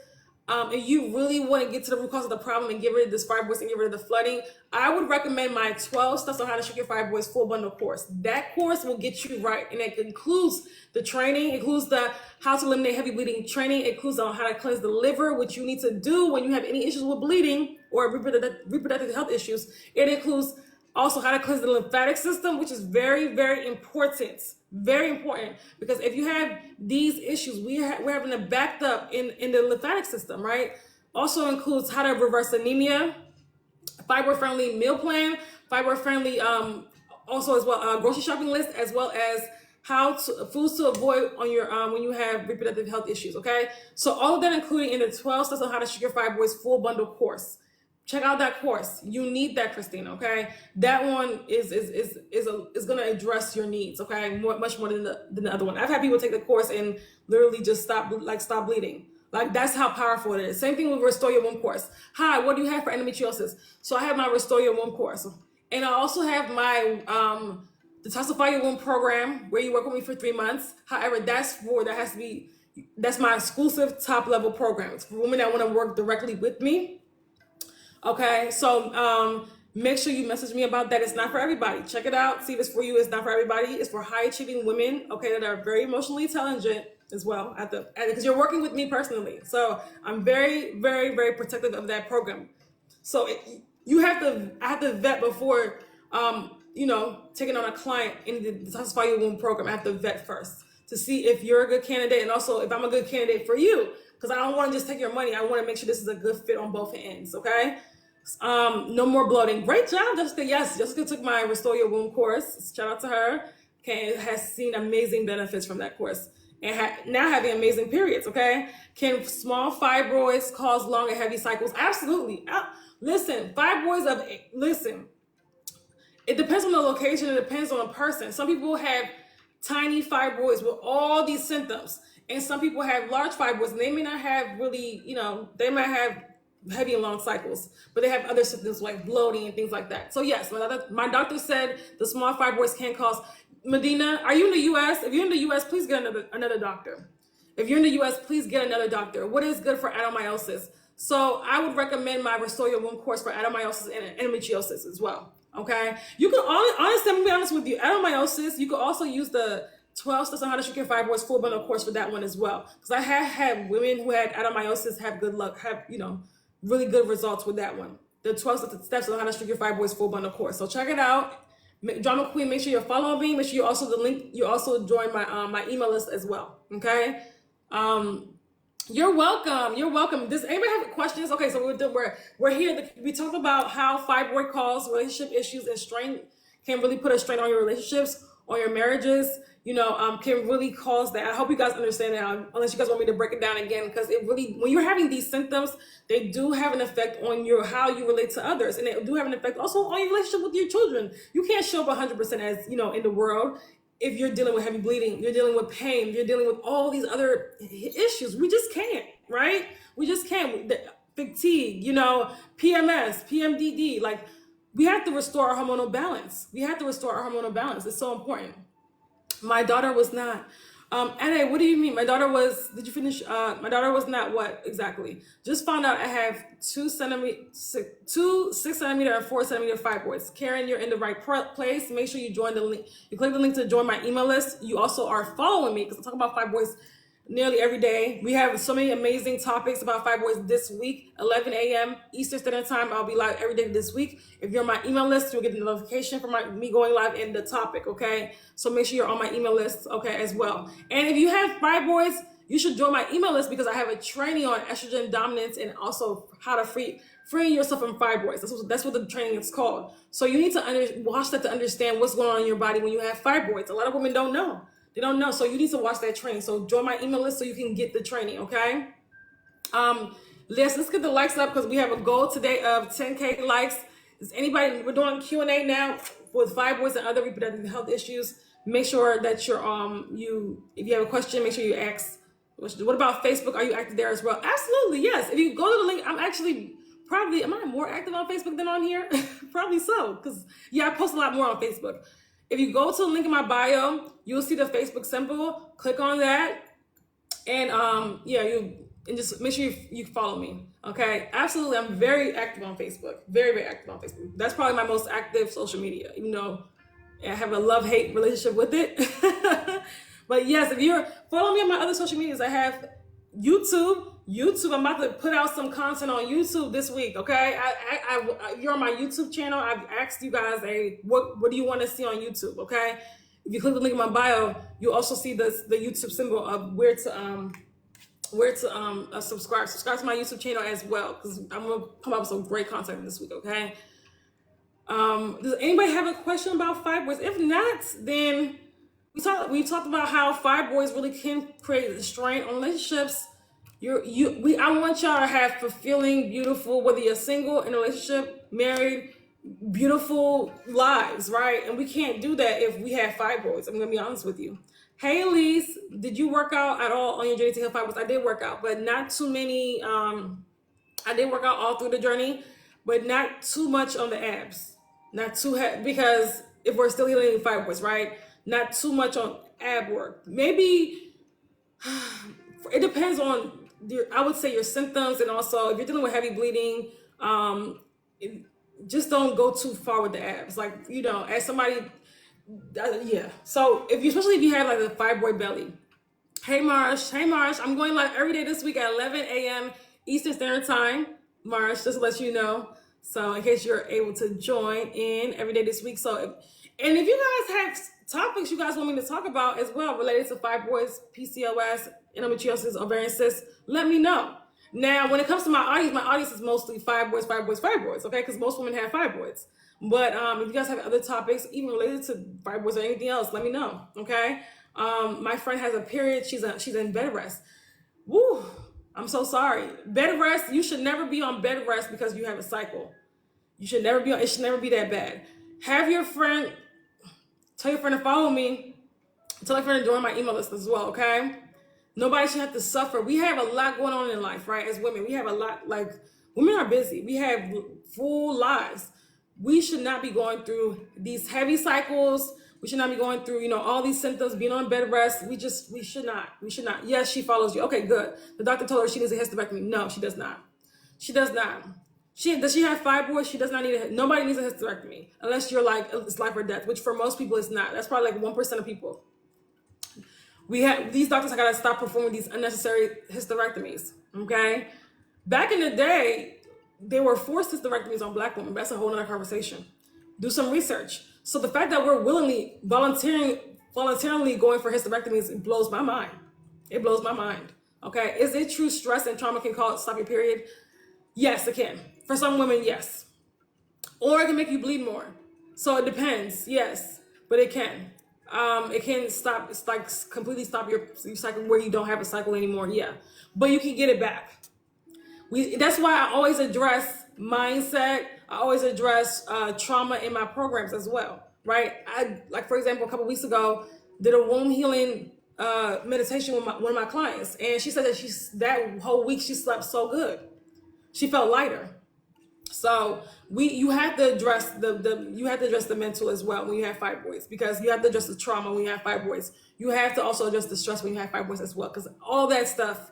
and you really want to get to the root cause of the problem and get rid of this fibroids and get rid of the flooding, I would recommend my 12 steps on how to shrink your fibroids full bundle course. That course will get you right, and it includes the training, includes the how to eliminate heavy bleeding training, it includes on how to cleanse the liver, which you need to do when you have any issues with bleeding or reproductive health issues. It includes also how to cleanse the lymphatic system, which is very, very important. Very important, because if you have these issues, we're having a backed up in the lymphatic system, right? Also includes how to reverse anemia, fiber-friendly meal plan, fiber-friendly also as well grocery shopping list, as well as foods to avoid on your when you have reproductive health issues. Okay, so all of that including in the 12 steps on how to shrink your fibroids full bundle course. Check out that course. You need that, Christina. Okay, that one is going to address your needs. Okay, much more than the other one. I've had people take the course and literally just stop bleeding. Like, that's how powerful it is. Same thing with Restore Your Womb course. Hi, what do you have for endometriosis? So I have my Restore Your Womb course, and I also have my Detoxify Your Womb program, where you work with me for 3 months. However, that's my exclusive top level program. It's for women that want to work directly with me. Okay, so make sure you message me about that. It's not for everybody. Check it out. See if it's for you. It's not for everybody. It's for high achieving women, okay, that are very emotionally intelligent, as well because you're working with me personally. So I'm very, very, very protective of that program. So I have to vet before, taking on a client in the Detoxify Your Womb program. I have to vet first to see if you're a good candidate and also if I'm a good candidate for you. Because I don't want to just take your money. I want to make sure this is a good fit on both ends. Okay. No more bloating. Great job, Jessica. Yes, Jessica took my Restore Your Womb course. Shout out to her. Okay, has seen amazing benefits from that course and now having amazing periods. Okay, can small fibroids cause long and heavy cycles? Absolutely. Listen, listen. It depends on the location. It depends on the person. Some people have tiny fibroids with all these symptoms, and some people have large fibroids, and they may not have really, they might have heavy and long cycles, but they have other symptoms like bloating and things like that. So yes, my doctor said the small fibroids can cause. Medina, are you in the U.S.? If you're in the U.S., please get another doctor. If you're in the U.S., please get another doctor. What is good for adenomyosis? So I would recommend my Restore Your Womb course for adenomyosis and endometriosis as well. Okay, you can honestly, I'm gonna be honest with you. Adenomyosis, you could also use the 12 steps on how to shrink your fibroids full bundle course for that one as well. Because I have had women who had adenomyosis have good luck, have really good results with that one. The 12 steps on how to shrink your fibroids full bundle course. So check it out. Drama Queen, make sure you're following me. Make sure you also join my email list as well. Okay. You're welcome. You're welcome. Does anybody have questions? Okay, so we're here. We talked about how fibroid cause relationship issues and strain can really put a strain on your relationships, on your marriages. Can really cause that. I hope you guys understand that. Unless you guys want me to break it down again, because it really, when you're having these symptoms, they do have an effect on how you relate to others, and they do have an effect also on your relationship with your children. You can't show up 100% as in the world. If you're dealing with heavy bleeding, you're dealing with pain, you're dealing with all these other issues. We just can't, right? We just can't. Fatigue, PMS, PMDD. Like, we have to restore our hormonal balance. It's so important. My daughter was not. Anna, what do you mean? Did you finish? My daughter was not what exactly? Just found out I have 2 6 centimeter and 4 centimeter fibroids. Karen, you're in the right place. Make sure you join the link. You click the link to join my email list. You also are following me because I talk about fibroids nearly every day. We have so many amazing topics about fibroids this week, 11 a.m. Eastern Standard Time. I'll be live every day this week. If you're on my email list, you'll get a notification from me going live in the topic, okay? So make sure you're on my email list, okay, as well. And if you have fibroids, you should join my email list because I have a training on estrogen dominance and also how to free yourself from fibroids. That's what the training is called. So you need to watch that to understand what's going on in your body when you have fibroids. A lot of women don't know. They don't know. So you need to watch that training. So join my email list so you can get the training, okay? Let's get the likes up because we have a goal today of 10K likes. Is anybody, we're doing Q&A now with fibroids and other reproductive health issues. Make sure that if you have a question, make sure you ask. What about Facebook? Are you active there as well? Absolutely, yes. If you go to the link, am I more active on Facebook than on here? Probably so, because I post a lot more on Facebook. If you go to the link in my bio, you'll see the Facebook symbol. Click on that, and just make sure you follow me. Okay, absolutely. I'm very active on Facebook. Very, very active on Facebook. That's probably my most active social media, even though I have a love-hate relationship with it. But yes, if you're following me on my other social medias, I have YouTube. I'm about to put out some content on YouTube this week. Okay, if you're on my YouTube channel, I've asked you guys, what do you want to see on YouTube? Okay, if you click the link in my bio, you'll also see the YouTube symbol of where to subscribe. Subscribe to my YouTube channel as well because I'm gonna come up with some great content this week. Okay. Does anybody have a question about fibroids? If not, then we talked about how fibroids really can create a strain on relationships. I want y'all to have fulfilling, beautiful, whether you're single, in a relationship, married, beautiful lives, right? And we can't do that if we have fibroids. I'm gonna be honest with you. Hey Elise, did you work out at all on your journey to heal fibroids? I did work out, but not too many. I did work out all through the journey, but not too much on the abs. Not too because if we're still healing fibroids, right? Not too much on ab work. Maybe it depends on I would say your symptoms, and also if you're dealing with heavy bleeding, just don't go too far with the abs. Like, as somebody, yeah. So especially if you have like a fibroid belly, Hey Marsh. Hey Marsh. I'm going live every day this week at 11 a.m. Eastern Standard Time. Marsh, just to let you know. So in case you're able to join in every day this week. And if you guys have topics you guys want me to talk about as well related to fibroids, PCOS, endometriosis, ovarian cysts, let me know. Now, when it comes to my audience is mostly fibroids, okay? Because most women have fibroids. But if you guys have other topics, even related to fibroids or anything else, let me know, okay? My friend has a period. She's in bed rest. Woo! I'm so sorry. Bed rest. You should never be on bed rest because you have a cycle. You should never be on. It should never be that bad. Have your friend tell your friend to follow me. Tell your friend to join my email list as well. Okay. Nobody should have to suffer. We have a lot going on in life, right? As women, we have a lot. Like women are busy. We have full lives. We should not be going through these heavy cycles. We should not be going through, all these symptoms, being on bed rest. We should not. We should not. Yes, she follows you. Okay, good. The doctor told her she needs a hysterectomy. No, she does not. She does not. Does she have fibroids? She does not need nobody needs a hysterectomy unless you're like, it's life or death, which for most people it's not. That's probably like 1% of people. These doctors have got to stop performing these unnecessary hysterectomies. Okay. Back in the day, they were forced hysterectomies on black women. That's a whole other conversation. Do some research. So the fact that we're voluntarily going for hysterectomies, it blows my mind. It blows my mind. Okay. Is it true stress and trauma can stop your period? Yes, it can. For some women, yes. Or it can make you bleed more. So it depends. Yes, but it can. It can stop. It's like completely stop your cycle where you don't have a cycle anymore. Yeah, but you can get it back. That's why I always address mindset. I always address trauma in my programs as well. Right? Like for example, a couple weeks ago, did a womb healing meditation with one of my clients, and she said that that whole week she slept so good. She felt lighter. So you have to address the mental as well when you have fibroids, because you have to address the trauma when you have fibroids. You have to also address the stress when you have fibroids as well, because all that stuff,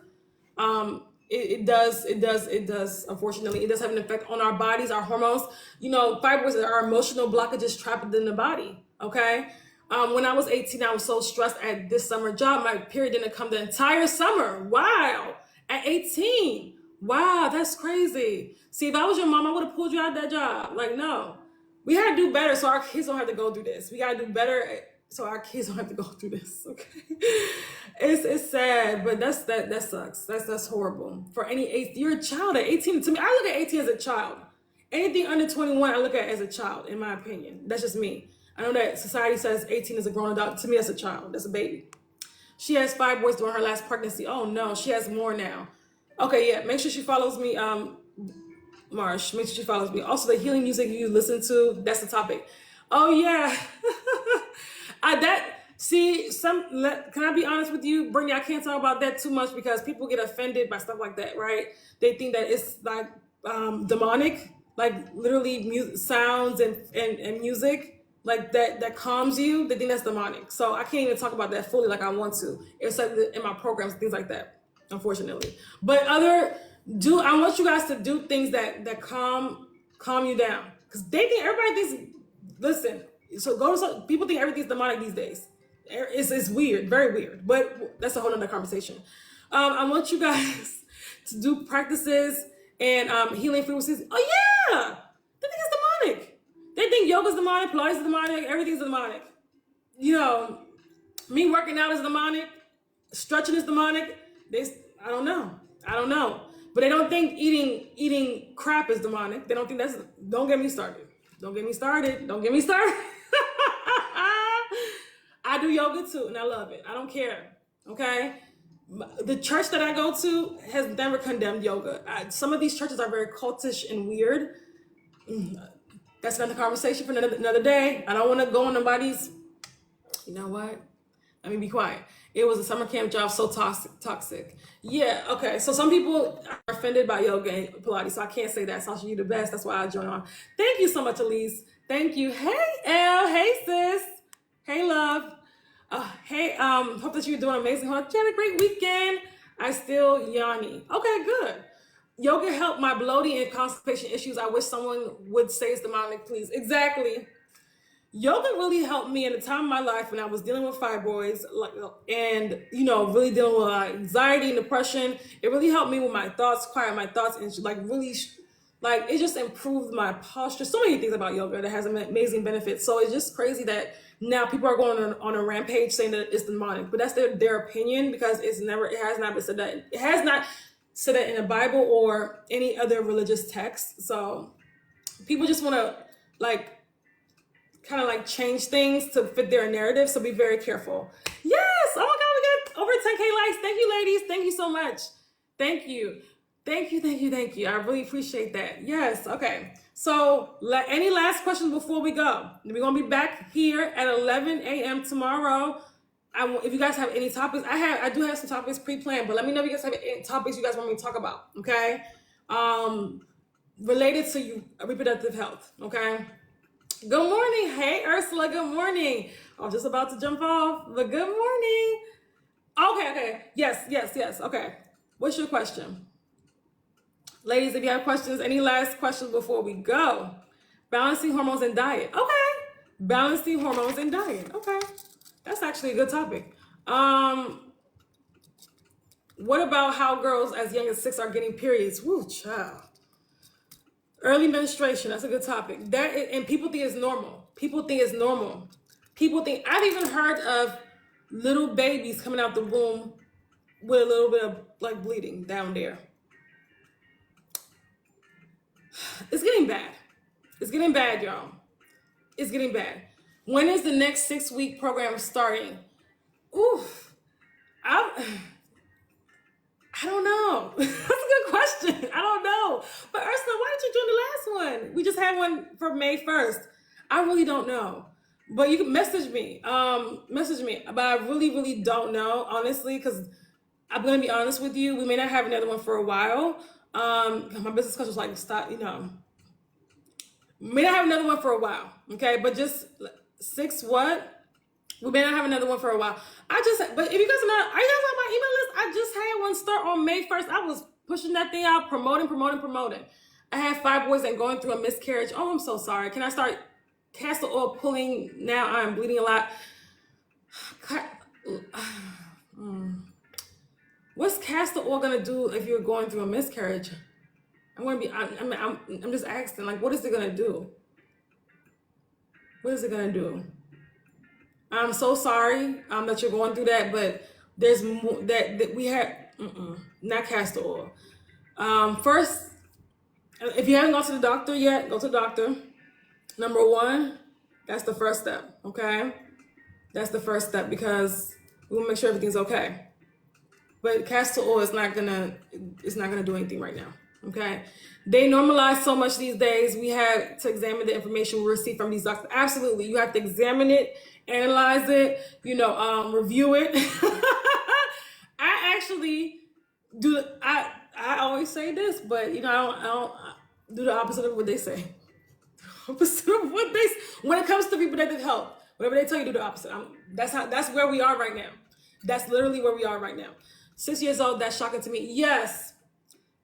it does unfortunately, it does have an effect on our bodies, our hormones. Fibroids are emotional blockages trapped in the body. Okay. When I was 18, I was so stressed at this summer job. My period didn't come the entire summer. Wow. At 18. Wow, that's crazy. See, if I was your mom, I would have pulled you out of that job. Like, no. We had to do better so our kids don't have to go through this. We got to do better so our kids don't have to go through this, okay? It's sad, but that sucks. That's horrible. You're a child at 18. To me, I look at 18 as a child. Anything under 21, I look at as a child, in my opinion. That's just me. I know that society says 18 is a grown adult. To me, that's a child. That's a baby. She has fibroids during her last pregnancy. Oh, no, she has more now. Okay, yeah, make sure she follows me, Marsh. Make sure she follows me. Also, the healing music you listen to, that's the topic. Oh, yeah. Can I be honest with you, Brittany? I can't talk about that too much because people get offended by stuff like that, right? They think that it's like demonic, like literally sounds and music like that calms you. They think that's demonic. So I can't even talk about that fully like I want to. It's like in my programs, things like that. Unfortunately, but I want you guys to do things that calm you down, because they think everybody thinks. Listen, so people think everything's demonic these days. It's weird, very weird, but that's a whole other conversation. I want you guys to do practices and healing frequencies. Oh yeah, they think it's demonic. They think yoga's demonic, Pilates is demonic, everything's demonic. Me working out is demonic, stretching is demonic. I don't know. But they don't think eating crap is demonic. They don't think that's. Don't get me started. I do yoga too, and I love it. I don't care. Okay. The church that I go to has never condemned yoga. Some of these churches are very cultish and weird. That's another conversation for another day. I don't want to go on nobody's. You know what? Let me be quiet. It was a summer camp job, so toxic. Yeah, okay. So some people are offended by yoga and Pilates, so I can't say that. Sasha, you the best. That's why I joined on. Thank you so much, Elise. Thank you. Hey, Elle. Hey, sis. Hey, love. Hey, hope that you're doing amazing. Hope you had a great weekend. I still yawning. Okay, good. Yoga helped my bloating and constipation issues. I wish someone would say it's demonic, please. Exactly. yoga really helped me in a time of my life when I was dealing with fibroids, like, and really dealing with anxiety and depression. It really helped me with my thoughts, quiet my thoughts, and like really, like it just improved my posture. So many things about yoga that has amazing benefits. So it's just crazy that now people are going on a rampage saying that it's demonic, but that's their opinion, because it has not been said that. It has not said that in the Bible or any other religious text. So people just want to like kind of like change things to fit their narrative. So be very careful. Yes. Oh my God, we got over 10K likes. Thank you, ladies. Thank you so much. Thank you. Thank you. Thank you. Thank you. I really appreciate that. Yes. Okay. So any last questions before we go? We're going to be back here at 11 a.m. tomorrow. If you guys have any topics, I do have some topics pre-planned, but let me know if you guys have any topics you guys want me to talk about. Okay. Related to reproductive health. Okay. Good morning. Hey, Ursula. Good morning. I was just about to jump off, but good morning. Okay. Yes. Okay. What's your question? Ladies, if you have questions, any last questions before we go? Balancing hormones and diet. Okay. Balancing hormones and diet. Okay. That's actually a good topic. What about how girls as young as 6 are getting periods? Woo, child. Early menstruation, that's a good topic. And people think it's normal. People think I've even heard of little babies coming out the womb with a little bit of like bleeding down there. It's getting bad. It's getting bad, y'all. It's getting bad. When is the next 6-week program starting? Oof. I don't know. That's a good question. I don't know. But Ursula, why did you join the last one? We just had one for May 1st. I really don't know. But you can message me. But I really, really don't know, honestly, because I'm going to be honest with you. We may not have another one for a while. My business coach was like, stop, may not have another one for a while. Okay. But just 6 what? We may not have another one for a while. But if you guys are you guys on my email list? I just had one start on May 1st. I was pushing that thing out, promoting. I had fibroids and going through a miscarriage. Oh, I'm so sorry. Can I start castor oil pulling? Now I'm bleeding a lot. What's castor oil gonna do if you're going through a miscarriage? I'm just asking, like, what is it gonna do? What is it gonna do? I'm so sorry that you're going through that, but there's more that we have. Not castor oil. First, if you haven't gone to the doctor yet, go to the doctor. Number 1, that's the first step. Okay, that's the first step, because we want to make sure everything's okay. But castor oil is not gonna do anything right now. Okay, they normalize so much these days. We have to examine the information we receive from these doctors. Absolutely, you have to examine it, analyze it, review it. I actually do. I always say this, but I don't do the opposite of what they say. Opposite of what they when it comes to reproductive health. Whatever they tell you, do the opposite. That's where we are right now. That's literally where we are right now. 6 years old. That's shocking to me. Yes.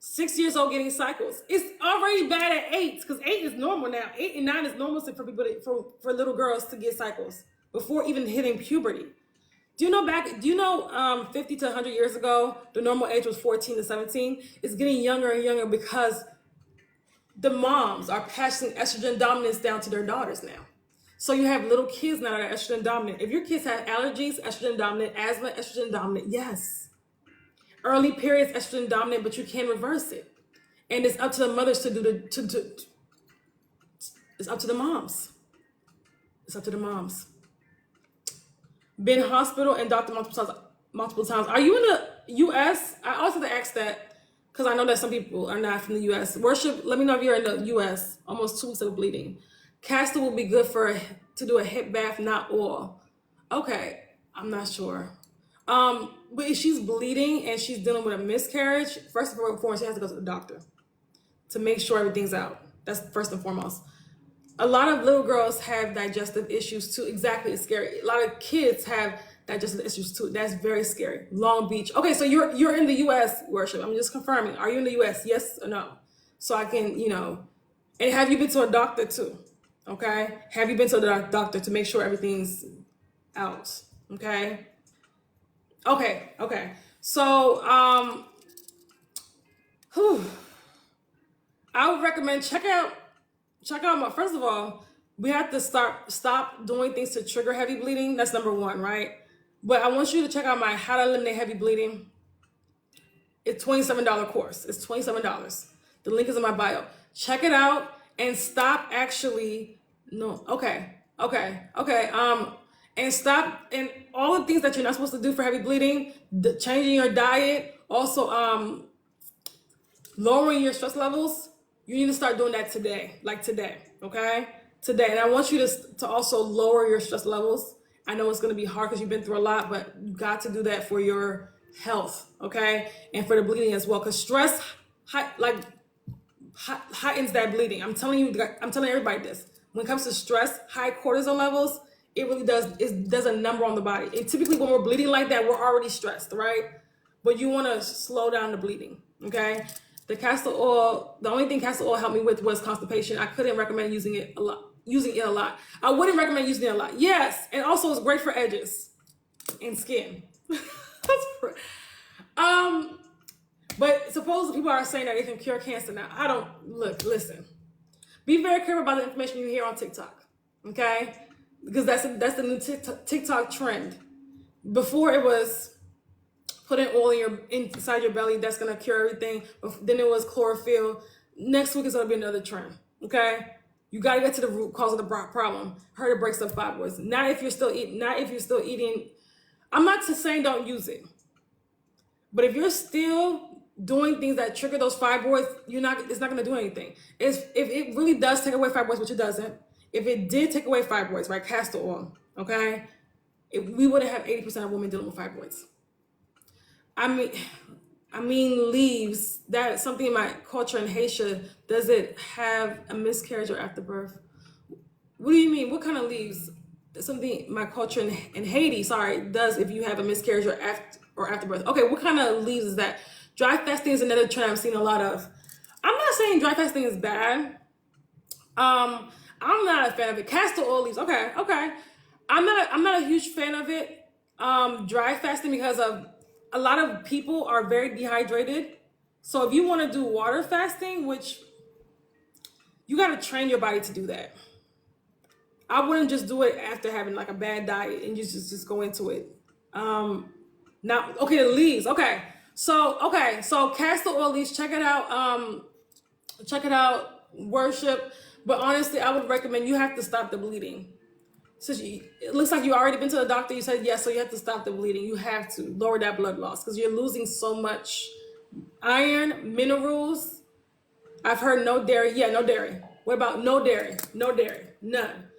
6 years old getting cycles. It's already bad at 8, because 8 is normal now. 8 and 9 is normal for people for little girls to get cycles before even hitting puberty. Do you know 50 to 100 years ago, the normal age was 14 to 17? It's getting younger and younger because the moms are passing estrogen dominance down to their daughters now. So you have little kids now that are estrogen dominant. If your kids have allergies, estrogen dominant, asthma, estrogen dominant, yes. Early periods, estrogen dominant, but you can reverse it. And it's up to the mothers to do it's up to the moms. It's up to the moms. Been in hospital and doctor multiple times. Are you in the U.S.? I also have to ask that because I know that some people are not from the U.S. Worship, let me know if you're in the U.S. Almost 2 weeks of bleeding. Castor will be good to do a hip bath, not oil. Okay, I'm not sure. But if she's bleeding and she's dealing with a miscarriage, first and foremost, she has to go to the doctor to make sure everything's out. That's first and foremost. A lot of little girls have digestive issues too. Exactly, it's scary. A lot of kids have digestive issues too. That's very scary. Long Beach. Okay, so you're in the U.S. Worship. I'm just confirming. Are you in the U.S.? Yes or no? So I can, and have you been to a doctor too? Okay. Have you been to the doctor to make sure everything's out? Okay. Okay. So, whew, I would recommend check out my, first of all, we have to stop doing things to trigger heavy bleeding. That's number one, right? But I want you to check out my How to Eliminate Heavy Bleeding. It's $27 course. It's $27. The link is in my bio. Check it out and stop actually. No, okay. And stop and all the things that you're not supposed to do for heavy bleeding. Changing your diet. Also, lowering your stress levels. You need to start doing that today, like today. Okay, today. And I want you to also lower your stress levels. I know it's going to be hard because you've been through a lot, but you got to do that for your health, okay, and for the bleeding as well. Because stress, heightens that bleeding. I'm telling you, I'm telling everybody this. When it comes to stress, high cortisol levels, it really does a number on the body. And typically, when we're bleeding like that, we're already stressed, right? But you want to slow down the bleeding, okay? The castor oil, the only thing castor oil helped me with was constipation. I couldn't recommend using it a lot. I wouldn't recommend using it a lot. Yes, and also it's great for edges and skin. But supposedly people are saying that it can cure cancer now. I don't listen. Be very careful about the information you hear on TikTok, okay? Because that's the new TikTok trend. Before it was putting oil inside your belly, that's gonna cure everything. Then it was chlorophyll. Next week is gonna be another trend, okay? You gotta get to the root cause of the problem. Heard it breaks up fibroids. Not if you're still eating. I'm not saying don't use it, but if you're still doing things that trigger those fibroids, it's not going to do anything. If it really does take away fibroids, which it doesn't, if it did take away fibroids, right, castor oil, okay, we wouldn't have 80% of women dealing with fibroids. I mean leaves, that's something in my culture in Haitian, does it have a miscarriage or afterbirth? What do you mean? What kind of leaves? Something my culture in Haiti, does if you have a miscarriage or afterbirth. Okay, what kind of leaves is that? Dry fasting is another trend I'm seeing a lot of. I'm not saying dry fasting is bad. I'm not a fan of it. Castor oil leaves, okay. I'm not a huge fan of it. Dry fasting because of a lot of people are very dehydrated. So if you want to do water fasting, which you got to train your body to do that. I wouldn't just do it after having like a bad diet and just go into it. Now, okay, the leaves, okay. So castor oil leaves, check it out, worship. But honestly, I would recommend you have to stop the bleeding. Since it looks like you already been to the doctor, you said yes, so you have to stop the bleeding. You have to lower that blood loss because you're losing so much iron, minerals. I've heard no dairy. Yeah, no dairy. What about no dairy? No dairy. None.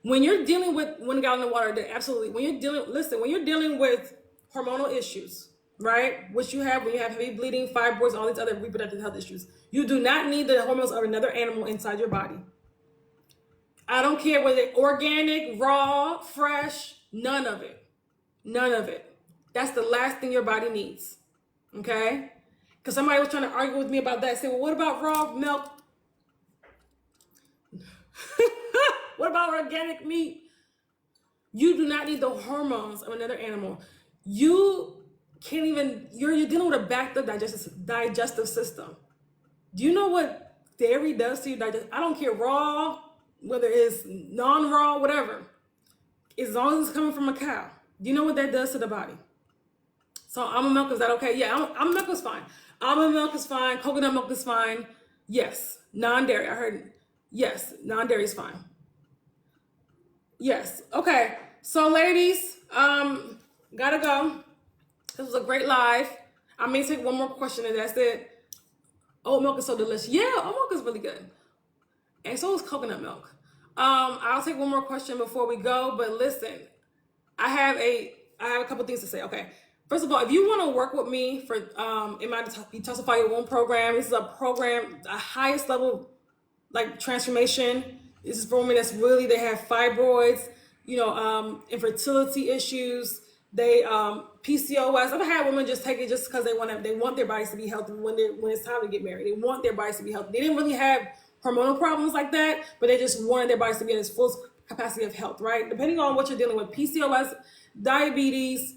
When you're dealing with 1 gallon of water, absolutely. When you're dealing with hormonal issues, right? Which you have when you have heavy bleeding, fibroids, all these other reproductive health issues. You do not need the hormones of another animal inside your body. I don't care whether it's organic, raw, fresh, none of it. None of it. That's the last thing your body needs. Okay? Because somebody was trying to argue with me about that. Say, well, what about raw milk? What about organic meat? You do not need the hormones of another animal. You can't even, you're dealing with a backed up digestive system. Do you know what dairy does to your digestive? I don't care raw, whether it's non-raw, whatever. As long as it's coming from a cow. Do you know what that does to the body? So almond milk, is that okay? Yeah, almond milk is fine. Almond milk is fine. Coconut milk is fine. Yes. Non-dairy, I heard. Yes, non-dairy is fine. Yes. Okay. So ladies, gotta go. This was a great live. I may take one more question and that's it. Oat milk is so delicious. Yeah, oat milk is really good. And so is coconut milk. I'll take one more question before we go, but listen, I have a couple things to say. Okay. First of all, if you want to work with me for in my Detoxify Your Womb program, this is a program, the highest level like transformation. This is for women that's really, they have fibroids, infertility issues, they PCOS. I've had women just take it just because they want their bodies to be healthy when it's time to get married. They want their bodies to be healthy. They didn't really have hormonal problems like that, but they just wanted their bodies to be at its full capacity of health, right? Depending on what you're dealing with, PCOS, diabetes,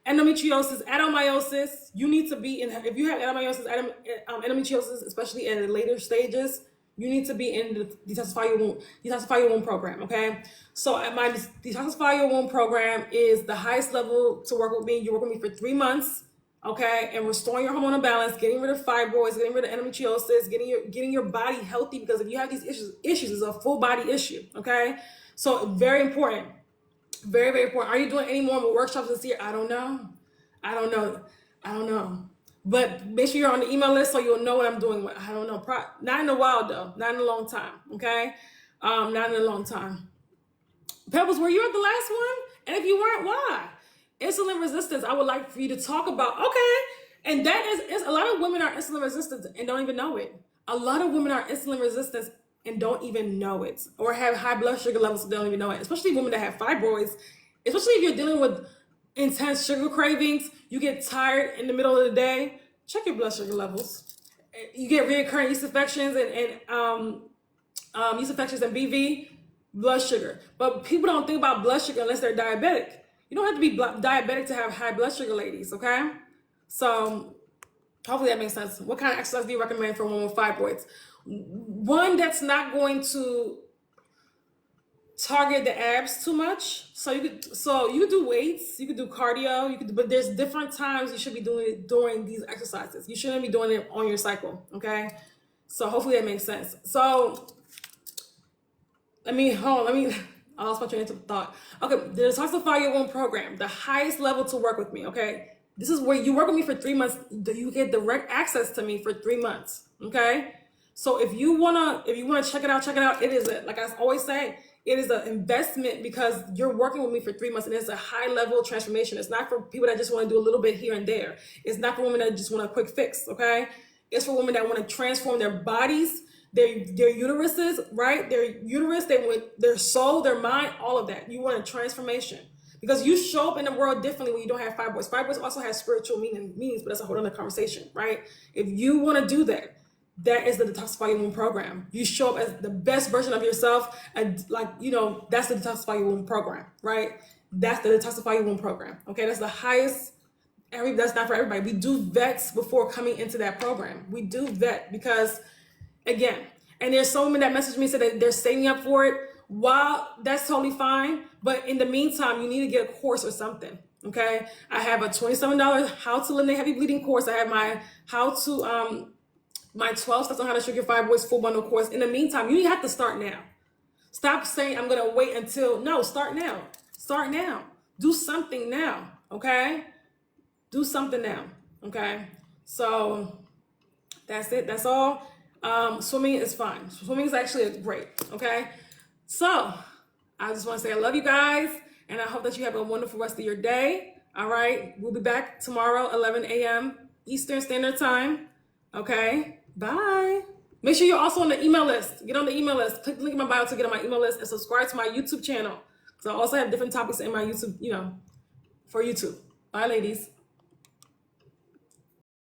endometriosis, adenomyosis, you need to be in, if you have endometriosis, especially in the later stages, you need to be in the detoxify your womb program, okay? So my detoxify your womb program is the highest level to work with me. You work with me for 3 months, okay? And restoring your hormonal balance, getting rid of fibroids, getting rid of endometriosis, getting your body healthy, because if you have these issues, it's a full body issue, okay? So very important. Very, very important. Are you doing any more workshops this year? I don't know. But make sure you're on the email list so you'll know what I'm doing. I don't know. Not in a while though. Not in a long time. Okay. Not in a long time. Pebbles, were you at the last one? And if you weren't, why? Insulin resistance. I would like for you to talk about. Okay. And that is a lot of women are insulin resistant and don't even know it. A lot of women are insulin resistant and don't even know it, or have high blood sugar levels and don't even know it, especially women that have fibroids, especially if you're dealing with intense sugar cravings, you get tired in the middle of the day, check your blood sugar levels. You get recurrent yeast infections and yeast infections and BV, blood sugar. But people don't think about blood sugar unless they're diabetic. You don't have to be diabetic to have high blood sugar, ladies, okay? So hopefully that makes sense. What kind of exercise do you recommend for a woman with fibroids? One that's not going to target the abs too much. So you could do weights, you could do cardio, but there's different times you should be doing it during these exercises. You shouldn't be doing it on your cycle, okay? So hopefully that makes sense. So I lost my train of thought. Okay, the Detoxify Your Womb program, the highest level to work with me, okay? This is where you work with me for 3 months. You get direct access to me for 3 months, okay? So if you wanna check it out, It is like I always say, it is an investment because you're working with me for 3 months and it's a high level transformation. It's not for people that just want to do a little bit here and there. It's not for women that just want a quick fix, okay? It's for women that want to transform their bodies, their uteruses, right? Their uterus, their soul, their mind, all of that. You want a transformation. Because you show up in the world differently when you don't have fibroids. Fibroids also have spiritual meanings, but that's a whole other conversation, right? If you want to do that, that is the Detoxify Your Womb program. You show up as the best version of yourself, and that's the Detoxify Your Womb program, right? That's the Detoxify Your Womb program. Okay, that's the highest. That's not for everybody. We do vets before coming into that program. We do vet because, again, and there's so many that message me said that they're saving up for it. While that's totally fine, but in the meantime, you need to get a course or something. Okay, I have a $27 How to Eliminate Heavy Bleeding course. I have my my 12 steps on how to shrink your fibroids full bundle course. In the meantime, you have to start now. Stop saying I'm gonna wait until. No, start now. Start now. Do something now. Okay, do something now. Okay, so that's it. That's all. Swimming is fine. Swimming is actually great. Okay, so I just want to say I love you guys, and I hope that you have a wonderful rest of your day. All right, we'll be back tomorrow, 11 a.m. Eastern Standard Time. Okay, bye. Make sure you're also on the email list. Get on the email list. Click the link in my bio to get on my email list and subscribe to my YouTube channel. So I also have different topics in my YouTube, for YouTube. Bye, ladies.